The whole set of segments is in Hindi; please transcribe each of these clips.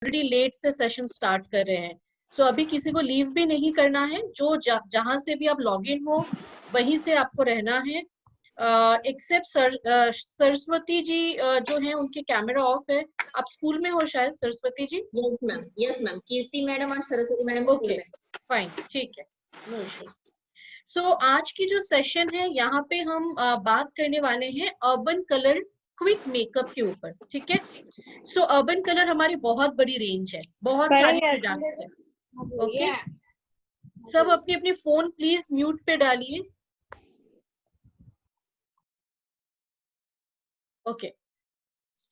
ऑलरेडी लेट से सेशन स्टार्ट कर रहे हैं। सो अभी किसी को लीव भी नहीं करना है, जो जहां से भी आप लॉग इन हो वहीं से आपको रहना है। एक्सेप्ट सरस्वती जी जो है उनके कैमरा ऑफ है। आप स्कूल में हो शायद Saraswati ji? Yes ma'am, yes ma'am, कीर्ति मैडम और सरस्वती मैडम स्कूल में। फाइन, ठीक है, नो इश्यूज। सो आज की जो सेशन है यहाँ पे हम बात करने वाले हैं अर्बन कलर क्विक मेकअप के ऊपर, ठीक है। सो अर्बन कलर हमारी बहुत बड़ी रेंज है, बहुत सारी प्रोडक्ट्स है। ओके, सब अपनी अपनी फोन प्लीज म्यूट पे डालिए। ओके,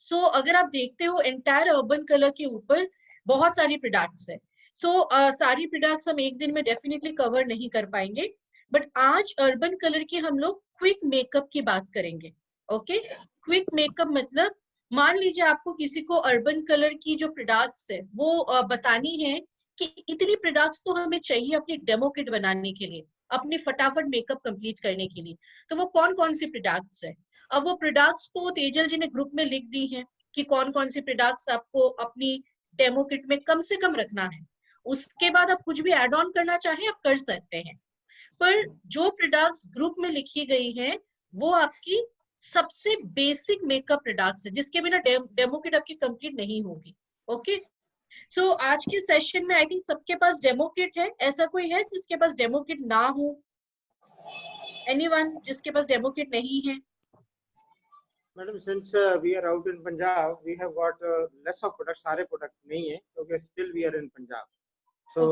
सो अगर आप देखते हो एंटायर अर्बन कलर के ऊपर बहुत सारी प्रोडक्ट्स है। सो सारी प्रोडक्ट्स हम एक दिन में डेफिनेटली कवर नहीं कर पाएंगे, बट आज अर्बन कलर की हम लोग क्विक मेकअप की बात करेंगे। ओके, क्विक मेकअप मतलब मान लीजिए आपको किसी को अर्बन कलर की जो प्रोडक्ट्स है वो बतानी है कि इतनी प्रोडक्ट्स तो हमें चाहिए अपनी डेमो किट बनाने के लिए, अपनी फटाफट मेकअप कंप्लीट करने के लिए। तो वो कौन कौन सी प्रोडक्ट्स है? अब वो प्रोडक्ट्स तो तेजल जी ने ग्रुप में लिख दी है कि कौन कौन सी प्रोडक्ट्स आपको अपनी डेमो किट में कम से कम रखना है। उसके बाद आप कुछ भी ऐड ऑन करना चाहें आप कर सकते हैं, पर जो प्रोडक्ट्स ग्रुप में लिखी गई हैं वो आपकी सबसे बेसिक मेकअप प्रोडक्ट्स है, जिसके बिना डेमो किट आपकी कंप्लीट नहीं होगी। ओके, सो आज के सेशन में आई थिंक सबके पास डेमो किट है। ऐसा कोई है जिसके पास डेमो किट ना हो? एनीवन जिसके पास डेमो किट नहीं है? Madam, since we are out in Punjab, we have got less of products. सारे product नहीं है, क्योंकि still we are in Punjab. So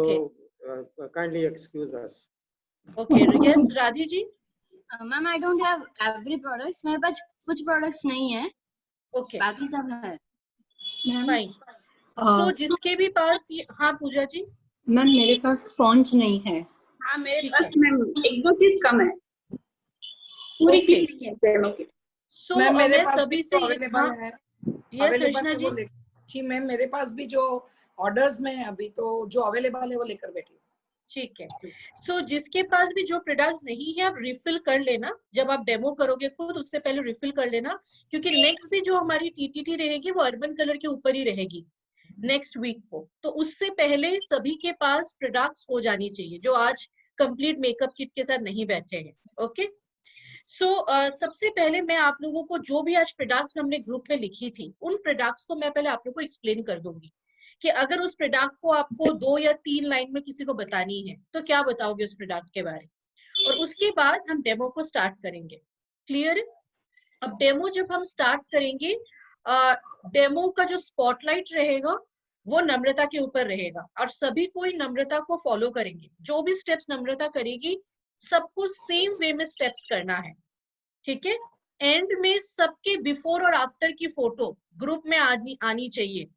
kindly excuse us. Okay, yes, Radhi ji. Ma'am I don't have every products, मेरे पास कुछ प्रोडक्ट्स नहीं है, ओके, बाकी सब है। फाइन। सो जिसके भी पास ये, हाँ पूजा जी। मैम मेरे पास स्पॉन्ज नहीं है। हाँ मेरे पास मैम एक दो चीज कम है, पूरी किट नहीं है डेमो किट। सो मेरे पास सभी से अवेलेबल है। यस अर्चना जी। जी मैम, मेरे पास भी जो ऑर्डर्स में है अभी तो जो अवेलेबल है वो लेकर बैठी हूँ। ठीक है, सो जिसके पास भी जो प्रोडक्ट्स नहीं है आप रिफिल कर लेना। जब आप डेमो करोगे खुद उससे पहले रिफिल कर लेना, क्योंकि नेक्स्ट भी जो हमारी टीटीटी रहेगी वो अर्बन कलर के ऊपर ही रहेगी नेक्स्ट वीक को। तो उससे पहले सभी के पास प्रोडक्ट्स हो जानी चाहिए जो आज कंप्लीट मेकअप किट के साथ नहीं बैठे हैं। ओके, सो सबसे पहले मैं आप लोगों को जो भी आज प्रोडक्ट्स हमने ग्रुप में लिखी थी उन प्रोडक्ट्स को मैं पहले आप लोगों को एक्सप्लेन कर दूंगी कि अगर उस प्रोडक्ट को आपको 2 या 3 लाइन में किसी को बतानी है तो क्या बताओगे उस प्रोडक्ट के बारे में, और उसके बाद हम डेमो को स्टार्ट करेंगे। क्लियर? अब डेमो जब हम स्टार्ट करेंगे, डेमो का जो स्पॉटलाइट रहेगा वो नम्रता के ऊपर रहेगा और सभी कोई नम्रता को फॉलो करेंगे। जो भी स्टेप्स नम्रता करेगी सबको सेम वे में स्टेप्स करना है, ठीक है। एंड में सबके बिफोर और आफ्टर की फोटो ग्रुप में आनी चाहिए।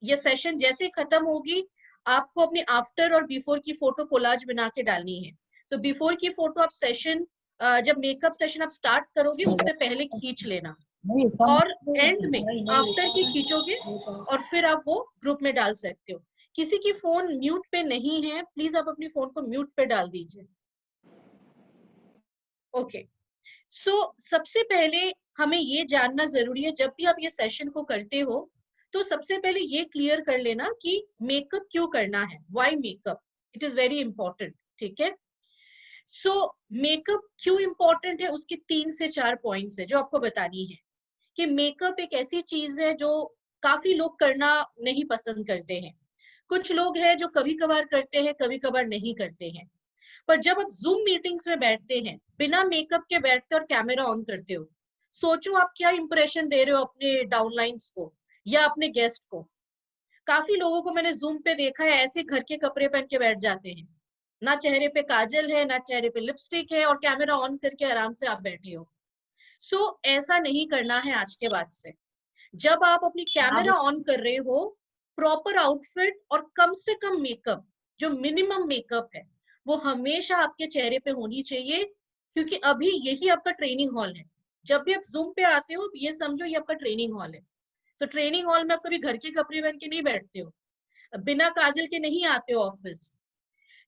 ये सेशन जैसे खत्म होगी आपको अपनी आफ्टर और बिफोर की फोटो कोलाज बना के डालनी है। तो बिफोर की फोटो आप सेशन जब मेकअप सेशन आप स्टार्ट करोगे उससे पहले खींच लेना और एंड में आफ्टर की खींचोगे और फिर आप वो ग्रुप में डाल सकते हो। किसी की फोन म्यूट पे नहीं है, प्लीज आप अपनी फोन को म्यूट पे डाल दीजिए। ओके, सो सबसे पहले हमें ये जानना जरूरी है, जब भी आप ये सेशन को करते हो तो सबसे पहले ये क्लियर कर लेना कि मेकअप क्यों करना है, why makeup, it is very important, ठीक है। सो मेकअप क्यों इंपॉर्टेंट है उसके 3 से 4 पॉइंट्स है जो आपको बतानी है कि मेकअप एक ऐसी चीज है जो काफी लोग करना नहीं पसंद करते हैं। कुछ लोग हैं जो कभी कभार करते हैं, कभी कभार नहीं करते हैं। पर जब आप जूम मीटिंग्स में बैठते हैं बिना मेकअप के बैठते और कैमरा ऑन करते हो, सोचो आप क्या इंप्रेशन दे रहे हो अपने डाउनलाइंस को या अपने गेस्ट को। काफी लोगों को मैंने जूम पे देखा है ऐसे घर के कपड़े पहन के बैठ जाते हैं, ना चेहरे पे काजल है ना चेहरे पे लिपस्टिक है और कैमरा ऑन करके आराम से आप बैठे हो। सो ऐसा नहीं करना है आज के बाद से। जब आप अपनी कैमरा ऑन कर रहे हो, प्रॉपर आउटफिट और कम से कम मेकअप, जो मिनिमम मेकअप है वो हमेशा आपके चेहरे पे होनी चाहिए, क्योंकि अभी यही आपका ट्रेनिंग हॉल है। जब भी आप जूम पे आते हो ये समझो ये आपका ट्रेनिंग हॉल है। तो ट्रेनिंग हॉल में आप कभी घर के कपड़े पहन के नहीं बैठते हो, बिना काजल के नहीं आते हो ऑफिस।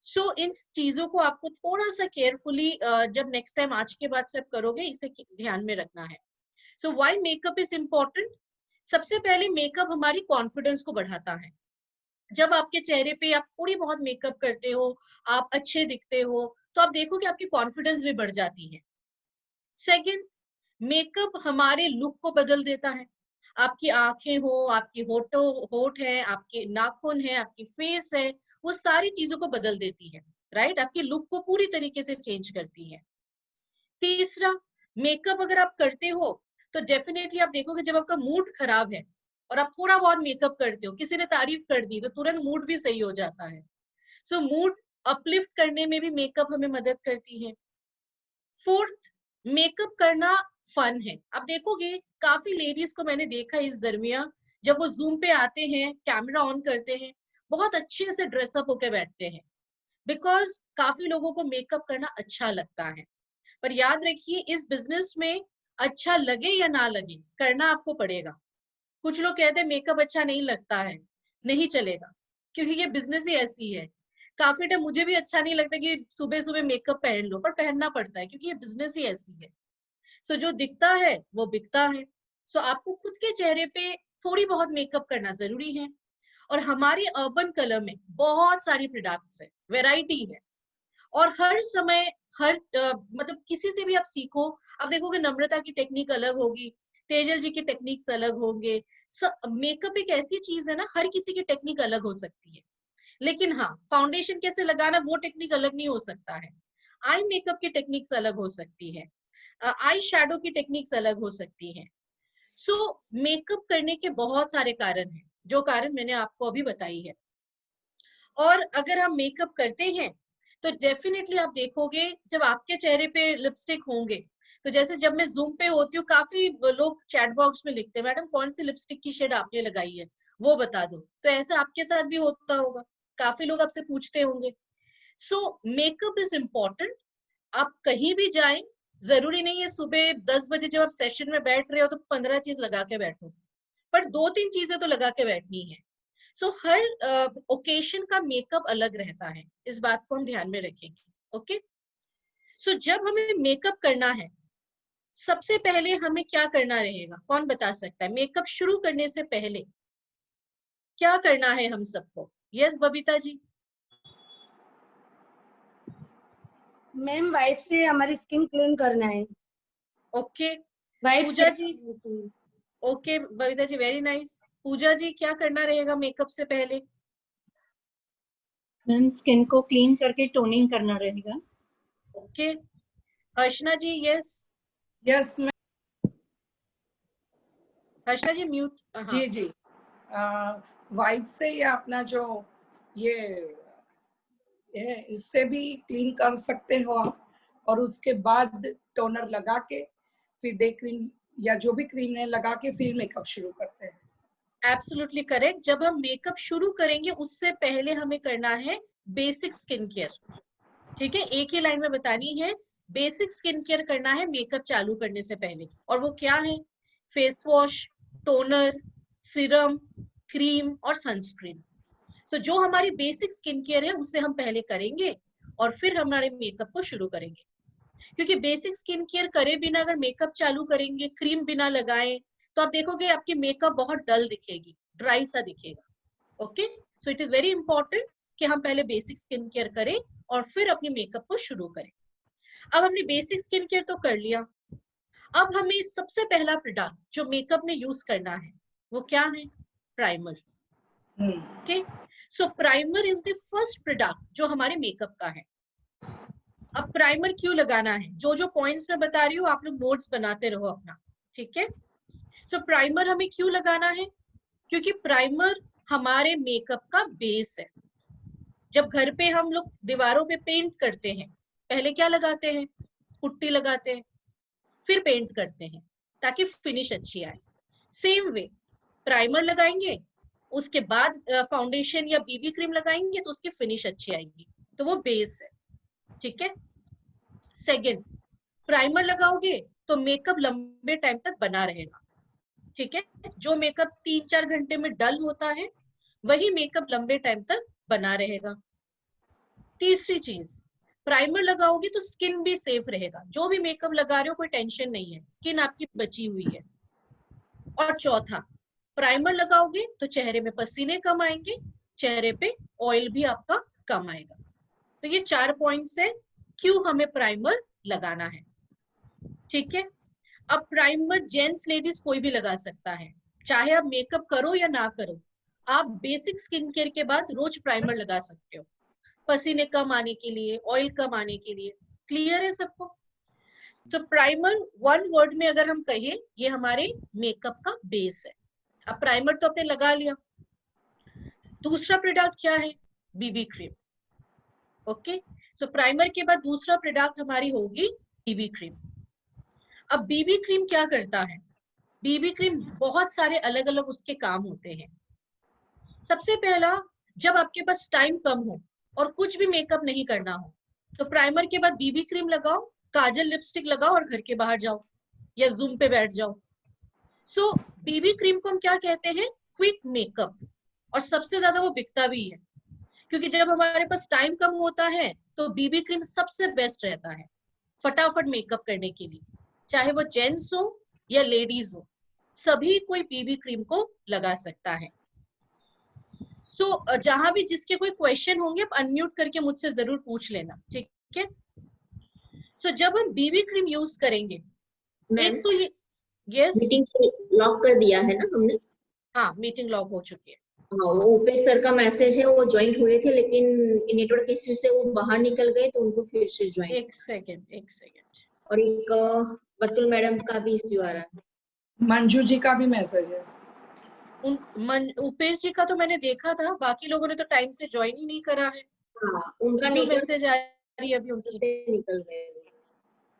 सो इन चीजों को आपको थोड़ा सा केयरफुली जब नेक्स्ट टाइम आज के बाद से आप करोगे इसे ध्यान में रखना है। So why makeup is important? सबसे पहले मेकअप हमारी कॉन्फिडेंस को बढ़ाता है। जब आपके चेहरे पे आप थोड़ी बहुत मेकअप करते हो, आप अच्छे दिखते हो, तो आप देखोगे आपकी कॉन्फिडेंस भी बढ़ जाती है। सेकंड, मेकअप हमारे लुक को बदल देता है। आपकी आंखें हो, आपकी होठ है, आपके नाखून है, आपकी फेस है, वो सारी चीजों को बदल देती है, राइट? आपकी लुक को पूरी तरीके से चेंज करती है। तीसरा, मेकअप अगर आप करते हो तो डेफिनेटली आप देखोगे जब आपका मूड खराब है और आप थोड़ा बहुत मेकअप करते हो, किसी ने तारीफ कर दी तो तुरंत मूड भी सही हो जाता है। सो मूड अपलिफ्ट करने में भी मेकअप हमें मदद करती है। फोर्थ, मेकअप करना फन है। आप देखोगे काफी लेडीज को मैंने देखा इस दरमियान, जब वो जूम पे आते हैं, कैमरा ऑन करते हैं, बहुत अच्छे से ड्रेसअप होके बैठते हैं, बिकॉज काफी लोगों को मेकअप करना अच्छा लगता है। पर याद रखिए, इस बिजनेस में अच्छा लगे या ना लगे, करना आपको पड़ेगा। कुछ लोग कहते हैं मेकअप अच्छा नहीं लगता है, नहीं चलेगा, क्योंकि ये बिजनेस ही ऐसी है। काफी टाइम मुझे भी अच्छा नहीं लगता कि सुबह सुबह मेकअप पहन लो, पर पहनना पड़ता है क्योंकि ये बिजनेस ही ऐसी है। सो जो दिखता है वो बिकता है। सो आपको खुद के चेहरे पे थोड़ी बहुत मेकअप करना जरूरी है। और हमारी अर्बन कलर में बहुत सारी प्रोडक्ट्स है, वेराइटी है, और हर समय हर मतलब किसी से भी आप सीखो। आप देखोगे नम्रता की टेक्निक अलग होगी, तेजल जी की टेक्निक्स अलग होंगे। मेकअप एक ऐसी चीज है ना, हर किसी की टेक्निक अलग हो सकती है, लेकिन हाँ, फाउंडेशन कैसे लगाना वो टेक्निक अलग नहीं हो सकता है। आई मेकअप की टेक्निक्स अलग हो सकती है, आई शैडो की टेक्निक्स अलग हो सकती है। सो मेकअप करने के बहुत सारे कारण हैं, जो कारण मैंने आपको अभी बताई है। और अगर हम मेकअप करते हैं तो डेफिनेटली आप देखोगे जब आपके चेहरे पे लिपस्टिक होंगे, तो जैसे जब मैं जूम पे होती हूँ, काफी लोग चैट बॉक्स में लिखते हैं, मैडम कौन सी लिपस्टिक की शेड आपने लगाई है, वो बता दो। तो ऐसा आपके साथ भी होता होगा, काफी लोग आपसे पूछते होंगे। सो मेकअप इज इम्पोर्टेंट। आप कहीं भी जाएं, जरूरी नहीं है सुबह 10 बजे जब आप सेशन में बैठ रहे हो तो 15 चीज लगा के बैठो, पर 2-3 चीजें तो लगा के बैठनी है। सो हर ओकेशन का मेकअप अलग रहता है, इस बात को हम ध्यान में रखेंगे। ओके, सो जब हमें मेकअप करना है, सबसे पहले हमें क्या करना रहेगा, कौन बता सकता है? मेकअप शुरू करने से पहले क्या करना है हम सबको? Yes Babita ji. Ma'am wipe से हमारी स्किन क्लीन करना है। ओके वाइप पूजा से। जी। Okay Babita ji, very nice. पूजा जी, क्या करना रहेगा मेकअप से पहले? मैम स्किन को क्लीन करके टोनिंग करना रहेगा। ओके हर्षना जी। यस यस हर्षना जी म्यूट। हाँ जी जी। वाइप से या अपना जो ये है इससे भी क्लीन कर सकते हो आप, और उसके बाद टोनर लगा के फिर डे क्रीम या जो भी क्रीम है लगा के फिर मेकअप शुरू करते हैं। Absolutely correct. जब हम मेकअप शुरू करेंगे उससे पहले हमें करना है बेसिक स्किन केयर। ठीक है, एक ही लाइन में बतानी है, बेसिक स्किन केयर करना है मेकअप चालू करने से पहले। और वो क्या है? Face wash, toner, serum, cream और सनस्क्रीन। सो जो हमारी बेसिक स्किन केयर है उसे हम पहले करेंगे और फिर हमारे मेकअप को शुरू करेंगे। क्योंकि बेसिक स्किन केयर करे बिना अगर मेकअप चालू करेंगे, क्रीम बिना लगाए, तो आप देखोगे आपकी मेकअप बहुत डल दिखेगी, ड्राई सा दिखेगा। Okay, so it is very important कि हम पहले बेसिक स्किन केयर करें और फिर अपने मेकअप को शुरू करें। अब हमने बेसिक स्किन केयर तो कर लिया, अब हमें सबसे पहला प्रोडक्ट जो मेकअप में यूज करना है वो क्या है? Primer. Okay, so primer is the first product जो हमारे मेकअप का है। अब प्राइमर क्यों लगाना है, जो जो पॉइंट्स मैं बता रही हूँ आप लोग नोट्स बनाते रहो अपना, ठीक है? सो प्राइमर हमें क्यों लगाना है? क्योंकि प्राइमर हमारे मेकअप का बेस है। जब घर पे हम लोग दीवारों पे पेंट करते हैं, पहले क्या लगाते हैं? पुट्टी लगाते हैं, फिर पेंट करते हैं ताकि फिनिश अच्छी आए। सेम वे प्राइमर लगाएंगे, उसके बाद फाउंडेशन या बीबी क्रीम लगाएंगे तो उसकी फिनिश अच्छी आएगी। तो वो बेस है, ठीक है? सेकेंड, प्राइमर लगाओगे तो मेकअप लंबे टाइम तक बना रहेगा, ठीक है? जो मेकअप 3-4 घंटे में डल होता है वही मेकअप लंबे टाइम तक बना रहेगा। तीसरी चीज, प्राइमर लगाओगे तो स्किन भी सेफ रहेगा, जो भी मेकअप लगा रहे हो कोई टेंशन नहीं है, स्किन आपकी बची हुई है। और चौथा, प्राइमर लगाओगे तो चेहरे में पसीने कम आएंगे, चेहरे पे ऑयल भी आपका कम आएगा। तो ये 4 पॉइंट्स है क्यों हमें प्राइमर लगाना है। ठीक है, अब प्राइमर जेंट्स लेडीज कोई भी लगा सकता है, चाहे आप मेकअप करो या ना करो, आप बेसिक स्किन केयर के बाद रोज प्राइमर लगा सकते हो, पसीने कम आने के लिए, ऑयल कम आने के लिए। क्लियर है सबको? तो प्राइमर वन वर्ड में अगर हम कहें, ये हमारे मेकअप का बेस है। अब प्राइमर तो आपने लगा लिया, दूसरा प्रोडक्ट क्या है? BB cream. ओके, सो प्राइमर के बाद दूसरा प्रोडक्ट हमारी होगी बीबी क्रीम। अब बीबी क्रीम क्या करता है? बीबी क्रीम बहुत सारे अलग अलग उसके काम होते हैं। सबसे पहला, जब आपके पास टाइम कम हो और कुछ भी मेकअप नहीं करना हो, तो प्राइमर के बाद बीबी क्रीम लगाओ, काजल लिपस्टिक लगाओ और घर के बाहर जाओ या जूम पे बैठ जाओ। सो बीबी क्रीम को हम क्या कहते हैं? Quick makeup. और सबसे ज्यादा वो बिकता भी है, क्योंकि जब हमारे पास टाइम कम होता है तो बीबी क्रीम सबसे बेस्ट रहता है फटाफट मेकअप करने के लिए। चाहे वो जेंट्स हो या लेडीज हो, सभी कोई बीबी क्रीम को लगा सकता है। सो जहां भी जिसके कोई क्वेश्चन होंगे आप अनम्यूट करके मुझसे जरूर पूछ लेना, ठीक है? सो जब हम बीबी क्रीम यूज करेंगे, एक तो ये, यस, मीटिंग लॉक कर दिया है ना हमने? हाँ, मीटिंग लॉक हो चुकी है। हाँ, वो उपेश सर का मैसेज है, वो ज्वाइन हुए थे लेकिन नेटवर्क इश्यू से वो बाहर निकल गए, तो उनको फिर से ज्वाइन। एक सेकेंड। और एक बतुल मैडम का भी इश्यू आ रहा है। मंजू जी का भी मैसेज है। उपेश जी का तो मैंने देखा था, बाकी लोगों ने तो टाइम से ज्वाइन ही नहीं करा है। हाँ, उनका मैसेज आ रही है अभी उनकी से निकल गए।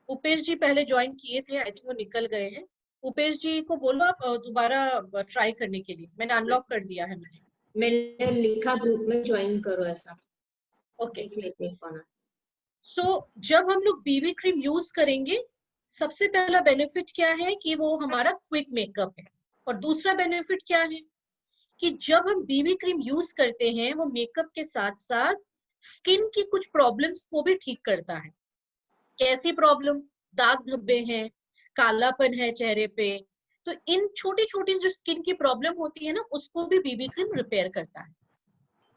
उपेश जी पहले ज्वाइन किए थे, आई थिंक वो निकल गए हैं। उपेश जी को बोलो आप दोबारा ट्राई करने के लिए, मैंने अनलॉक कर दिया है। मैंने लिखा ग्रुप में ज्वाइन करो ऐसा। ओके, देख लेते हैं कौन। सो जब हम लोग बीबी क्रीम यूज करेंगे, सबसे पहला बेनिफिट क्या है कि वो हमारा क्विक मेकअप है। और दूसरा बेनिफिट क्या है कि जब हम बीबी क्रीम यूज करते हैं, वो मेकअप के साथ साथ स्किन की कुछ प्रॉब्लम्स को भी ठीक करता है। कैसी प्रॉब्लम? दाग धब्बे हैं, कालापन है चेहरे पे, तो इन छोटी छोटी जो स्किन की प्रॉब्लम होती है ना, उसको भी बीबी क्रीम रिपेयर करता है।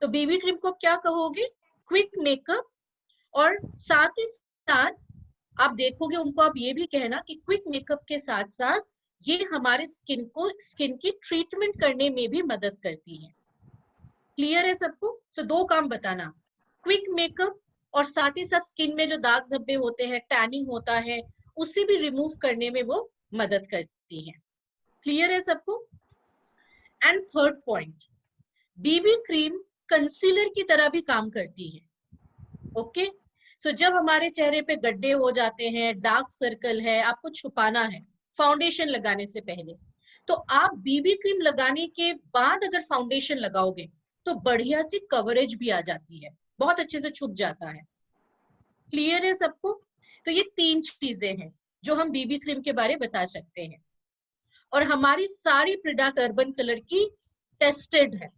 तो बीबी क्रीम को क्या कहोगे? Quick makeup. और साथ ही साथ आप देखोगे उनको आप ये भी कहना कि क्विक मेकअप के साथ साथ ये हमारे स्किन की ट्रीटमेंट करने में भी मदद करती है। क्लियर है सबको? तो दो काम बताना, क्विक मेकअप और साथ ही साथ स्किन में जो दाग धब्बे होते हैं, टैनिंग होता है, उसे भी रिमूव करने में वो मदद करती है। क्लियर है सबको? And third point, BB cream concealer की तरह भी काम करती है। ओके, सो जब हमारे चेहरे पे गड्ढे हो जाते हैं, डार्क सर्कल है, आपको छुपाना है फाउंडेशन लगाने से पहले, तो आप बीबी क्रीम लगाने के बाद अगर फाउंडेशन लगाओगे तो बढ़िया सी कवरेज भी आ जाती है, बहुत अच्छे से छुप जाता है। क्लियर है सबको? तो ये 3 चीजें हैं जो हम बीबी क्रीम के बारे में बता सकते हैं। और हमारी सारी प्रोडक्ट अर्बन कलर की टेस्टेड है,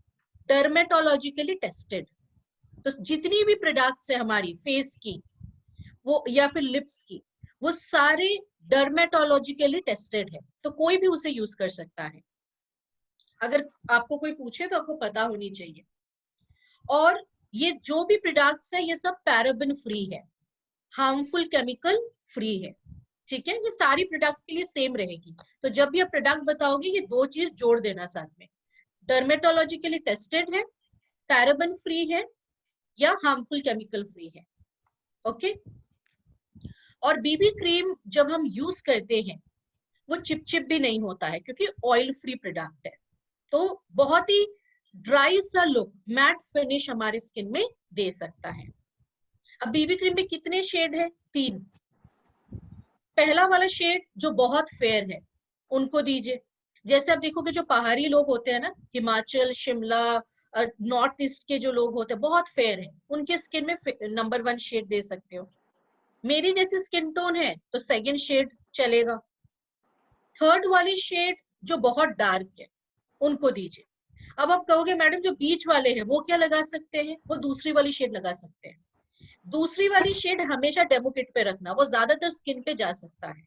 डर्मेटोलॉजिकली टेस्टेड। तो जितनी भी प्रोडक्ट्स है हमारी फेस की वो या फिर लिप्स की, वो सारे डर्मेटोलॉजिकली टेस्टेड है, तो कोई भी उसे यूज कर सकता है। अगर आपको कोई पूछे तो आपको पता होनी चाहिए। और ये जो भी प्रोडक्ट्स है ये सब पैराबेन फ्री है, हार्मफुल केमिकल फ्री है, ठीक है? ये सारी प्रोडक्ट्स के लिए सेम रहेगी। तो जब भी आप प्रोडक्ट बताओगे ये 2 चीज जोड़ देना साथ में, डर्मेटोलॉजिकली टेस्टेड है, पैराबेन फ्री है या हार्मफुल केमिकल फ्री है। ओके, और बीबी क्रीम जब हम यूज करते हैं वो चिपचिप भी नहीं होता है, क्योंकि ऑयल फ्री प्रोडक्ट है, तो बहुत ही ड्राई सा लुक, मैट फिनिश हमारे स्किन में दे सकता है। अब बीबी क्रीम में कितने शेड है? 3। पहला वाला शेड जो बहुत फेयर है उनको दीजिए। जैसे आप देखोगे जो पहाड़ी लोग होते हैं ना, हिमाचल, शिमला, नॉर्थ ईस्ट के जो लोग होते हैं बहुत फेयर है, उनके स्किन में नंबर 1 शेड दे सकते हो। मेरी जैसी स्किन टोन है तो 2nd शेड चलेगा। थर्ड वाली शेड जो बहुत डार्क है उनको दीजिए। अब आप कहोगे मैडम जो बीच वाले हैं वो क्या लगा सकते हैं? वो दूसरी वाली शेड लगा सकते हैं। दूसरी वाली शेड हमेशा डेमो किट पे रखना, वो ज्यादातर स्किन पे जा सकता है।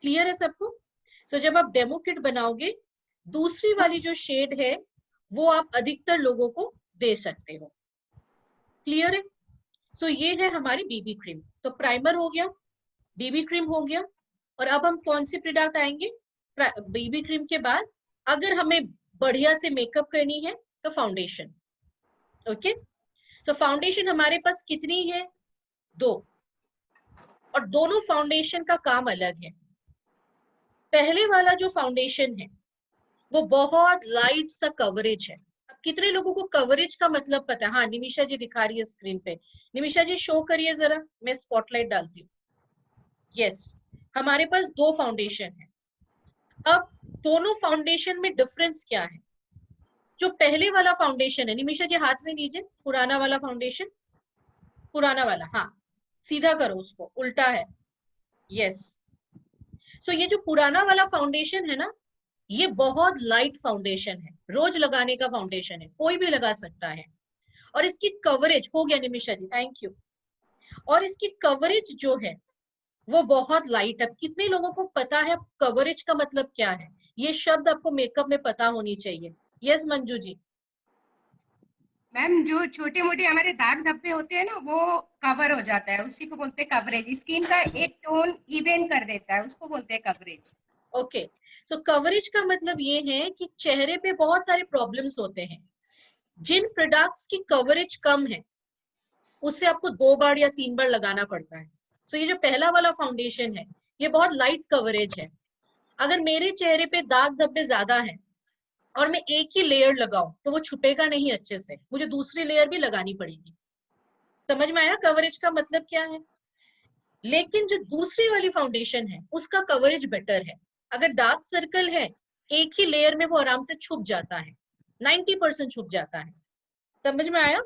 क्लियर है सबको? तो जब आप डेमो किट बनाओगे, दूसरी वाली जो शेड है वो आप अधिकतर लोगों को दे सकते हो। क्लियर है? सो ये है हमारी बीबी क्रीम। तो प्राइमर हो गया, बीबी क्रीम हो गया, और अब हम कौन सी प्रोडक्ट आएंगे? बीबी क्रीम के बाद अगर हमें बढ़िया से मेकअप करनी है तो फाउंडेशन। ओके, सो फाउंडेशन हमारे पास कितनी है? 2, और दोनों फाउंडेशन का काम अलग है। पहले वाला जो फाउंडेशन है वो बहुत लाइट सा कवरेज है। अब कितने लोगों को कवरेज का मतलब पता है? हाँ, निमिषा जी दिखा रही है स्क्रीन पे। निमिषा जी शो करिए जरा, मैं स्पॉटलाइट डालती हूँ। यस, हमारे पास 2 फाउंडेशन है। अब दोनों फाउंडेशन में डिफरेंस क्या है? जो पहले वाला फाउंडेशन है, निमिषा जी हाथ में लीजिए, पुराना वाला फाउंडेशन, पुराना वाला, हाँ सीधा करो उसको, उल्टा है। यस, सो ये जो पुराना वाला फाउंडेशन है ना, ये बहुत लाइट फाउंडेशन है, रोज लगाने का फाउंडेशन है, कोई भी लगा सकता है। और इसकी कवरेज हो गया निमिषा जी, थैंक यू। और इसकी कवरेज जो है वो बहुत लाइट है। कितने लोगों को पता है कवरेज का मतलब क्या है? ये शब्द आपको मेकअप में पता होनी चाहिए। यस मंजू जी। मैम, जो छोटे मोटे हमारे दाग धब्बे होते हैं ना, वो कवर हो जाता है, उसी को बोलते हैं कवरेज। स्किन का एक टोन इवन कर देता है, उसको बोलते हैं कवरेज। ओके, सो कवरेज का मतलब ये है कि चेहरे पे बहुत सारे प्रॉब्लम्स होते हैं, जिन प्रोडक्ट्स की कवरेज कम है उसे आपको 2 बार या 3 बार लगाना पड़ता है। सो ये जो पहला वाला फाउंडेशन है ये बहुत लाइट कवरेज है। अगर मेरे चेहरे पे दाग धब्बे ज्यादा है और मैं एक ही लेयर लगाऊं तो वो छुपेगा नहीं अच्छे से, मुझे दूसरी लेयर भी लगानी पड़ेगी। समझ में आया कवरेज का मतलब क्या है? लेकिन जो दूसरी वाली फाउंडेशन है उसका कवरेज बेटर है। अगर डार्क सर्कल है, एक ही लेयर में वो आराम से छुप जाता है, 90% छुप जाता है। समझ में आया?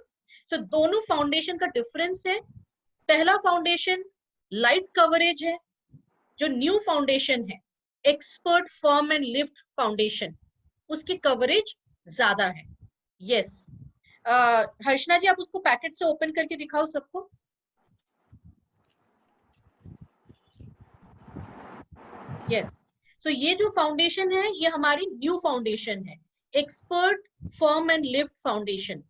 सो दोनों फाउंडेशन का डिफरेंस है। पहला फाउंडेशन लाइट कवरेज है, जो न्यू फाउंडेशन है expert firm and lift foundation, उसकी कवरेज ज्यादा है। यस, हर्षना जी आप उसको पैकेट से ओपन करके दिखाओ सबको। यस, सो ये जो फाउंडेशन है ये हमारी न्यू फाउंडेशन है, expert firm and lift foundation.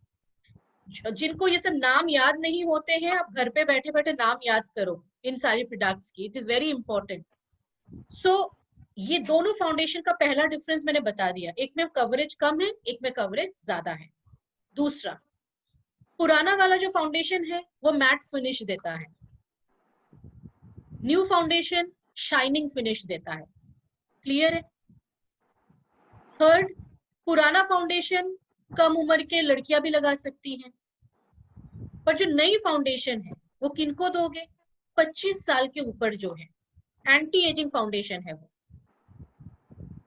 जिनको ये सब नाम याद नहीं होते हैं, आप घर पे बैठे बैठे नाम याद करो इन सारी प्रोडक्ट्स की, इट इज वेरी इंपॉर्टेंट। सो ये दोनों फाउंडेशन का पहला डिफरेंस मैंने बता दिया, एक में कवरेज कम है, एक में कवरेज ज्यादा है। दूसरा, पुराना वाला जो फाउंडेशन है वो मैट फिनिश देता है, न्यू फाउंडेशन शाइनिंग फिनिश देता है। क्लियर है? थर्ड, पुराना फाउंडेशन कम उम्र के लड़कियां भी लगा सकती हैं, पर जो नई फाउंडेशन है वो किनको दोगे? 25 साल के ऊपर जो है, एंटी एजिंग फाउंडेशन है वो।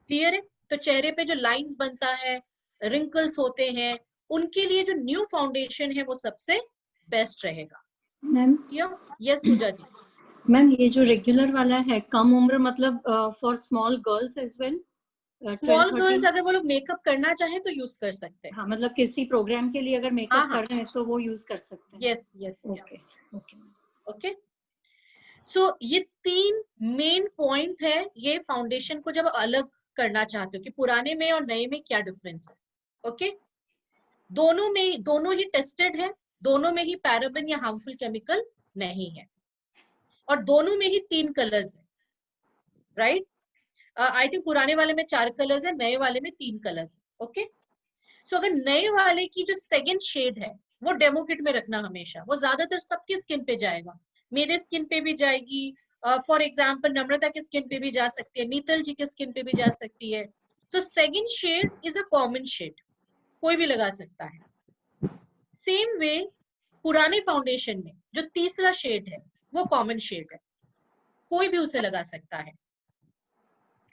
क्लियर है? तो चेहरे पे जो लाइंस बनता है, रिंकल्स होते हैं, उनके लिए जो न्यू फाउंडेशन है वो सबसे बेस्ट रहेगा। Ma'am, yes Pooja ji. Ma'am ये जो रेगुलर वाला है कम उम्र, मतलब for small girls as well? Small girls अगर वो लोग मेकअप करना चाहे तो यूज कर सकते हैं। हाँ, मतलब किसी प्रोग्राम के लिए अगर मेकअप कर रहे हैं तो वो यूज कर सकते हैं। Yes yes okay okay okay. So ये 3 मेन पॉइंट है ये फाउंडेशन को जब अलग करना चाहते हो कि पुराने में और नए में क्या डिफरेंस है। ओके, दोनों ही टेस्टेड है, दोनों में ही पैराबेन या हार्मफुल केमिकल नहीं है, और दोनों में ही 3 कलर्स है, राइट? आई थिंक पुराने वाले में 4 कलर्स है, नए वाले में 3 कलर्स है। ओके, सो अगर नए वाले की जो सेकंड शेड है वो डेमो किट में रखना हमेशा, वो ज्यादातर सबकी स्किन पे जाएगा, मेरे स्किन पे भी जाएगी, फॉर एग्जाम्पल नम्रता की स्किन पे भी जा सकती है, नीतल जी की स्किन पे भी जा सकती है। So second shade is a common shade, कोई भी लगा सकता है। सेम वे पुराने फाउंडेशन में जो तीसरा शेड है वो कॉमन शेड है, कोई भी उसे लगा सकता है।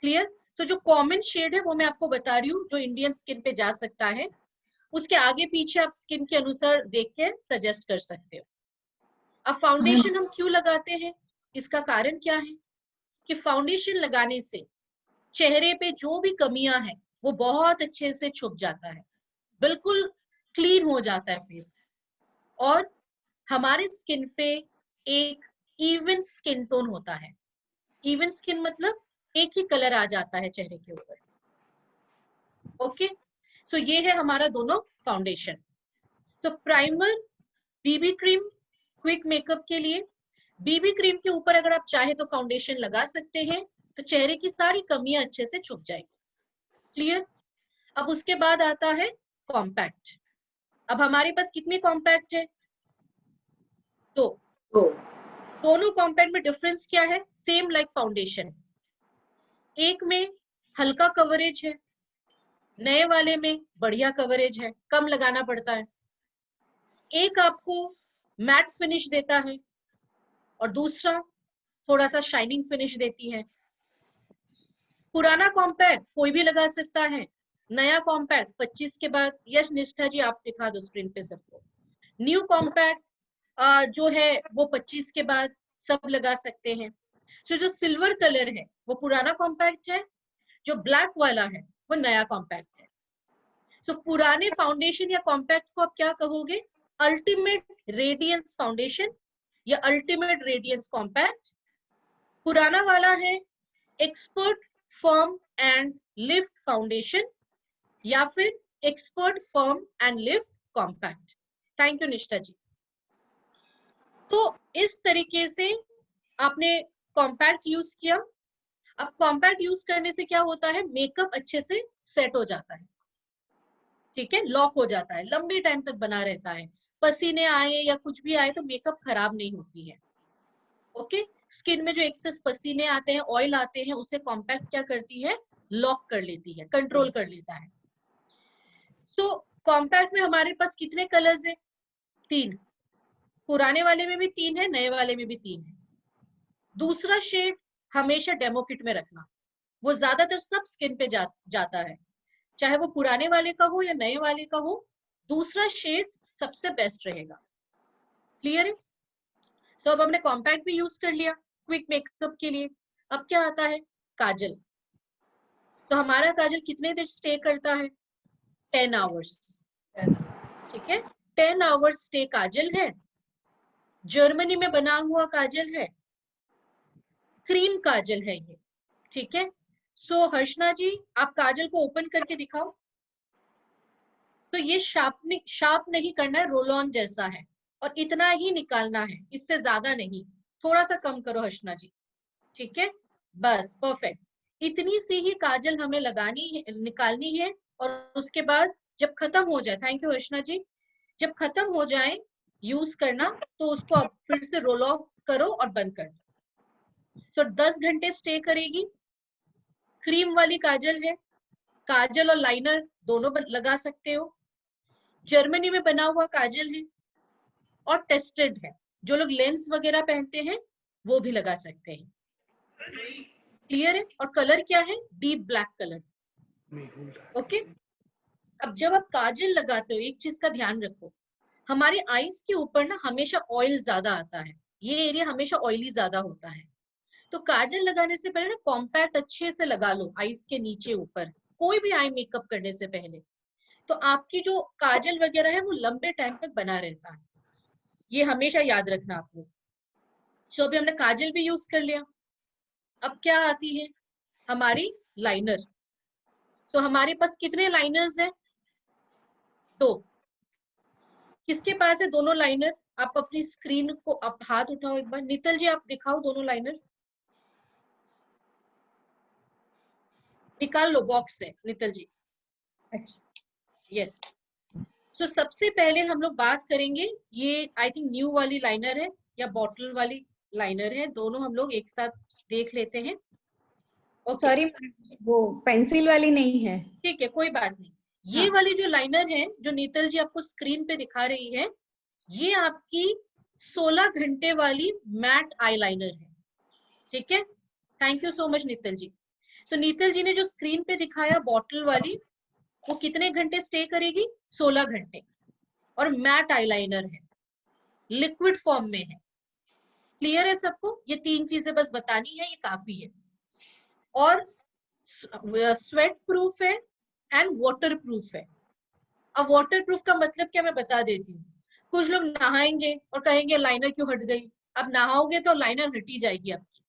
क्लियर? सो जो कॉमन शेड है वो मैं आपको बता रही हूँ, जो इंडियन स्किन पे जा सकता है, उसके आगे पीछे आप स्किन के अनुसार देख के सजेस्ट कर सकते हो। अब फाउंडेशन हम क्यों लगाते हैं, इसका कारण क्या है कि फाउंडेशन लगाने से चेहरे पे जो भी कमियां हैं वो बहुत अच्छे से छुप जाता है, बिल्कुल क्लीन हो जाता है फेस, और हमारे स्किन पे एक इवन स्किन टोन होता है। इवन स्किन मतलब एक ही कलर आ जाता है चेहरे के ऊपर। ओके, सो ये है हमारा दोनों foundation. So primer, BB cream quick makeup के लिए। बीबी क्रीम के ऊपर अगर आप चाहे तो फाउंडेशन लगा सकते हैं, तो चेहरे की सारी कमियां अच्छे से छुप जाएगी। क्लियर? अब उसके बाद आता है कॉम्पैक्ट। अब हमारे पास कितने कॉम्पैक्ट है? दो। दोनों कॉम्पैक्ट में डिफरेंस क्या है? सेम लाइक फाउंडेशन, एक में हल्का कवरेज है, नए वाले में बढ़िया कवरेज है, कम लगाना पड़ता है। एक आपको मैट फिनिश देता है और दूसरा थोड़ा सा शाइनिंग फिनिश देती है। पुराना कॉम्पैक्ट कोई भी लगा सकता है, नया कॉम्पैक्ट 25 के बाद। यस निष्ठा जी, आप दिखा दो स्क्रीन पे सबको। न्यू कॉम्पैक्ट जो है वो 25 के बाद सब लगा सकते हैं। तो जो सिल्वर कलर है वो पुराना कॉम्पैक्ट है, जो ब्लैक वाला है वो नया कॉम्पैक्ट है। सो पुराने फाउंडेशन या कॉम्पैक्ट को आप क्या कहोगे? अल्टीमेट रेडियंस फाउंडेशन या अल्टीमेट रेडियंस कॉम्पैक्ट। पुराना वाला है expert firm and lift foundation या फिर expert firm and lift compact. Thank you निष्ठा जी। तो इस तरीके से आपने कॉम्पैक्ट यूज किया। अब कॉम्पैक्ट यूज करने से क्या होता है? मेकअप अच्छे से सेट हो जाता है, ठीक है, लॉक हो जाता है, लंबे टाइम तक बना रहता है। पसीने आए या कुछ भी आए तो मेकअप खराब नहीं होती है। ओके, स्किन में जो एक्सेस पसीने आते हैं, ऑयल आते हैं, उसे कॉम्पैक्ट क्या करती है? लॉक कर लेती है, कंट्रोल कर लेता है। सो कॉम्पैक्ट में हमारे पास कितने कलर्स है? 3। पुराने वाले में भी 3 है, नए वाले में भी 3 है। दूसरा शेड हमेशा डेमो किट में रखना, वो ज्यादातर सब स्किन पे जाता है, चाहे वो पुराने वाले का हो या नए वाले का हो, दूसरा शेड सबसे बेस्ट रहेगा। क्लियर है? तो अब हमने कॉम्पैक्ट भी यूज कर लिया क्विक मेकअप के लिए। अब क्या आता है? काजल। तो हमारा काजल कितने देर स्टे करता है? 10 आवर्स। ठीक है, 10 आवर्स स्टे काजल है। जर्मनी में बना हुआ काजल है, क्रीम काजल है ये। ठीक है, सो हर्षना जी आप काजल को ओपन करके दिखाओ। तो ये शार्प नहीं करना है, रोल ऑन जैसा है, और इतना ही निकालना है, इससे ज्यादा नहीं। थोड़ा सा कम करो हर्षना जी। ठीक है, बस परफेक्ट। इतनी सी ही काजल हमें लगानी है, निकालनी है। और उसके बाद जब खत्म हो जाए, थैंक यू हर्षना जी, जब खत्म हो जाए यूज करना तो उसको अब फिर से रोल ऑफ करो और बंद कर दो। सो 10 घंटे स्टे करेगी। क्रीम वाली काजल है, काजल और लाइनर दोनों लगा सकते हो। जर्मनी में बना हुआ काजल है और टेस्टेड है, जो लोग लेंस वगैरह पहनते हैं वो भी लगा सकते हैं। क्लियर है? और कलर क्या है? Deep black colour. ओके, अब जब आप काजल लगाते हो एक चीज का ध्यान रखो, हमारे आईज के ऊपर ना हमेशा ऑयल ज्यादा आता है, ये एरिया हमेशा ऑयली ज्यादा होता है। तो काजल लगाने से पहले ना कॉम्पैक्ट अच्छे से लगा लो आईज के नीचे ऊपर, कोई भी आई मेकअप करने से पहले, तो आपकी जो काजल वगैरह है वो लंबे टाइम तक बना रहता है। ये हमेशा याद रखना आप लोग। सो अभी हमने काजल भी यूज कर लिया। अब क्या आती है? हमारी लाइनर। सो हमारे पास कितने लाइनर्स हैं? 2। किसके पास है दोनों लाइनर? आप अपनी स्क्रीन को आप हाथ उठाओ एक बार, नितल जी आप दिखाओ दोनों लाइनर, निकाल लो बॉक्स से नितल जी। अच्छा, यस। सो सबसे पहले हम लोग बात करेंगे, ये आई थिंक न्यू वाली लाइनर है या बॉटल वाली लाइनर है, दोनों हम लोग एक साथ देख लेते हैं। सॉरी वो पेंसिल वाली नहीं है। ठीक है, कोई बात नहीं। ये वाली जो लाइनर है जो नीतल जी आपको स्क्रीन पे दिखा रही है, ये आपकी 16 घंटे वाली मैट आई लाइनर है। ठीक है, थैंक यू सो मच नीतल जी। तो नीतल जी ने जो स्क्रीन पे दिखाया बॉटल वाली, वो कितने घंटे स्टे करेगी? 16 घंटे। और मैट आईलाइनर है, लिक्विड फॉर्म में है। क्लियर है सबको? ये 3 चीजें बस बतानी है, ये काफी है। और स्वेट प्रूफ है एंड वाटर प्रूफ है। अब वाटर प्रूफ का मतलब क्या मैं बता देती हूँ। कुछ लोग नहाएंगे और कहेंगे लाइनर क्यों हट गई। अब नहाओगे तो लाइनर हटी जाएगी आपकी,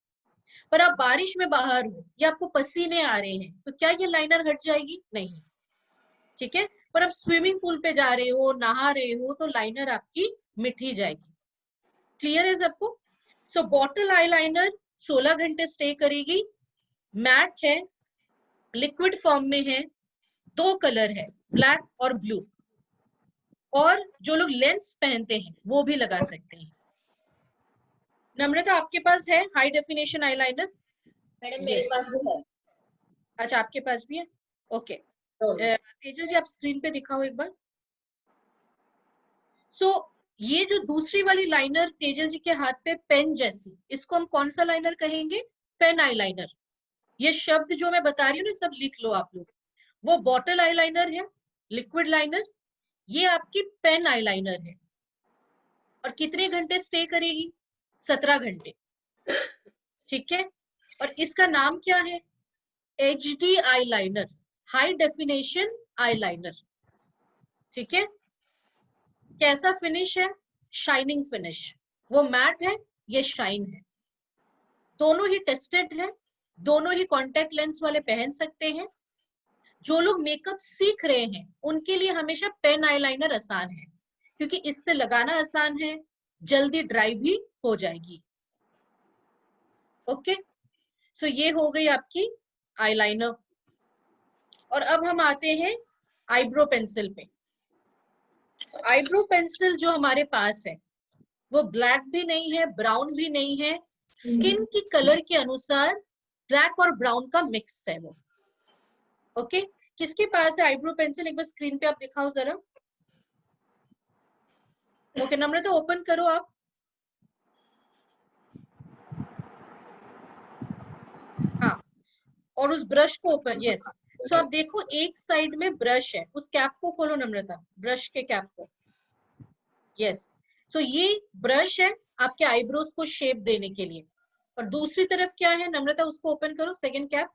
पर आप बारिश में बाहर हो या आपको पसीने आ रहे हैं तो क्या ये लाइनर हट जाएगी? नहीं। ठीक है। पर अब स्विमिंग पूल पे जा रहे हो, नहा रहे हो, तो लाइनर आपकी मिट ही जाएगी। क्लियर है सबको? सो बॉटल आईलाइनर 16 घंटे स्टे करेगी, मैट है, लिक्विड फॉर्म में है, 2 कलर है, ब्लैक और ब्लू, और जो लोग लेंस पहनते हैं वो भी लगा सकते हैं। नम्रता आपके पास है हाई डेफिनेशन आईलाइनर? मैडम मेरे पास भी है। अच्छा आपके पास भी है, ओके। तेजल जी आप स्क्रीन पे दिखाओ एक बार। सो ये जो दूसरी वाली लाइनर तेजल जी के हाथ पे पेन जैसी, इसको हम कौन सा लाइनर कहेंगे? Pen eyeliner. ये शब्द जो मैं बता रही हूँ ना सब लिख लो आप लोग। वो बॉटल आईलाइनर है, लिक्विड लाइनर, ये आपकी पेन आईलाइनर है। और कितने घंटे स्टे करेगी? 17 घंटे। ठीक है। और इसका नाम क्या है? HD eyeliner, high definition eyeliner. ठीक है। कैसा फिनिश है? Shining finish. वो मैट है, ये शाइन है। दोनों ही टेस्टेड है, दोनों ही कॉन्टेक्ट लेंस वाले पहन सकते हैं। जो लोग मेकअप सीख रहे हैं उनके लिए हमेशा पेन आईलाइनर आसान है, क्योंकि इससे लगाना आसान है, जल्दी ड्राई भी हो जाएगी। ओके, सो ये हो गई आपकी आईलाइनर। और अब हम आते हैं आईब्रो पेंसिल पे। आईब्रो पेंसिल जो हमारे पास है वो ब्लैक भी नहीं है, ब्राउन भी नहीं है, स्किन की कलर के अनुसार ब्लैक और ब्राउन का मिक्स है वो। ओके, किसके पास है आईब्रो पेंसिल? एक बार स्क्रीन पे आप दिखाओ जरा। ओके नम्रता ओपन करो आप। हाँ, और उस ब्रश को ओपन, यस। सो आप देखो एक साइड में ब्रश है, उस कैप को खोलो नम्रता, ब्रश के कैप को। यस, सो ये ब्रश है आपके आईब्रोज को शेप देने के लिए। और दूसरी तरफ क्या है नम्रता, उसको ओपन करो, सेकंड कैप।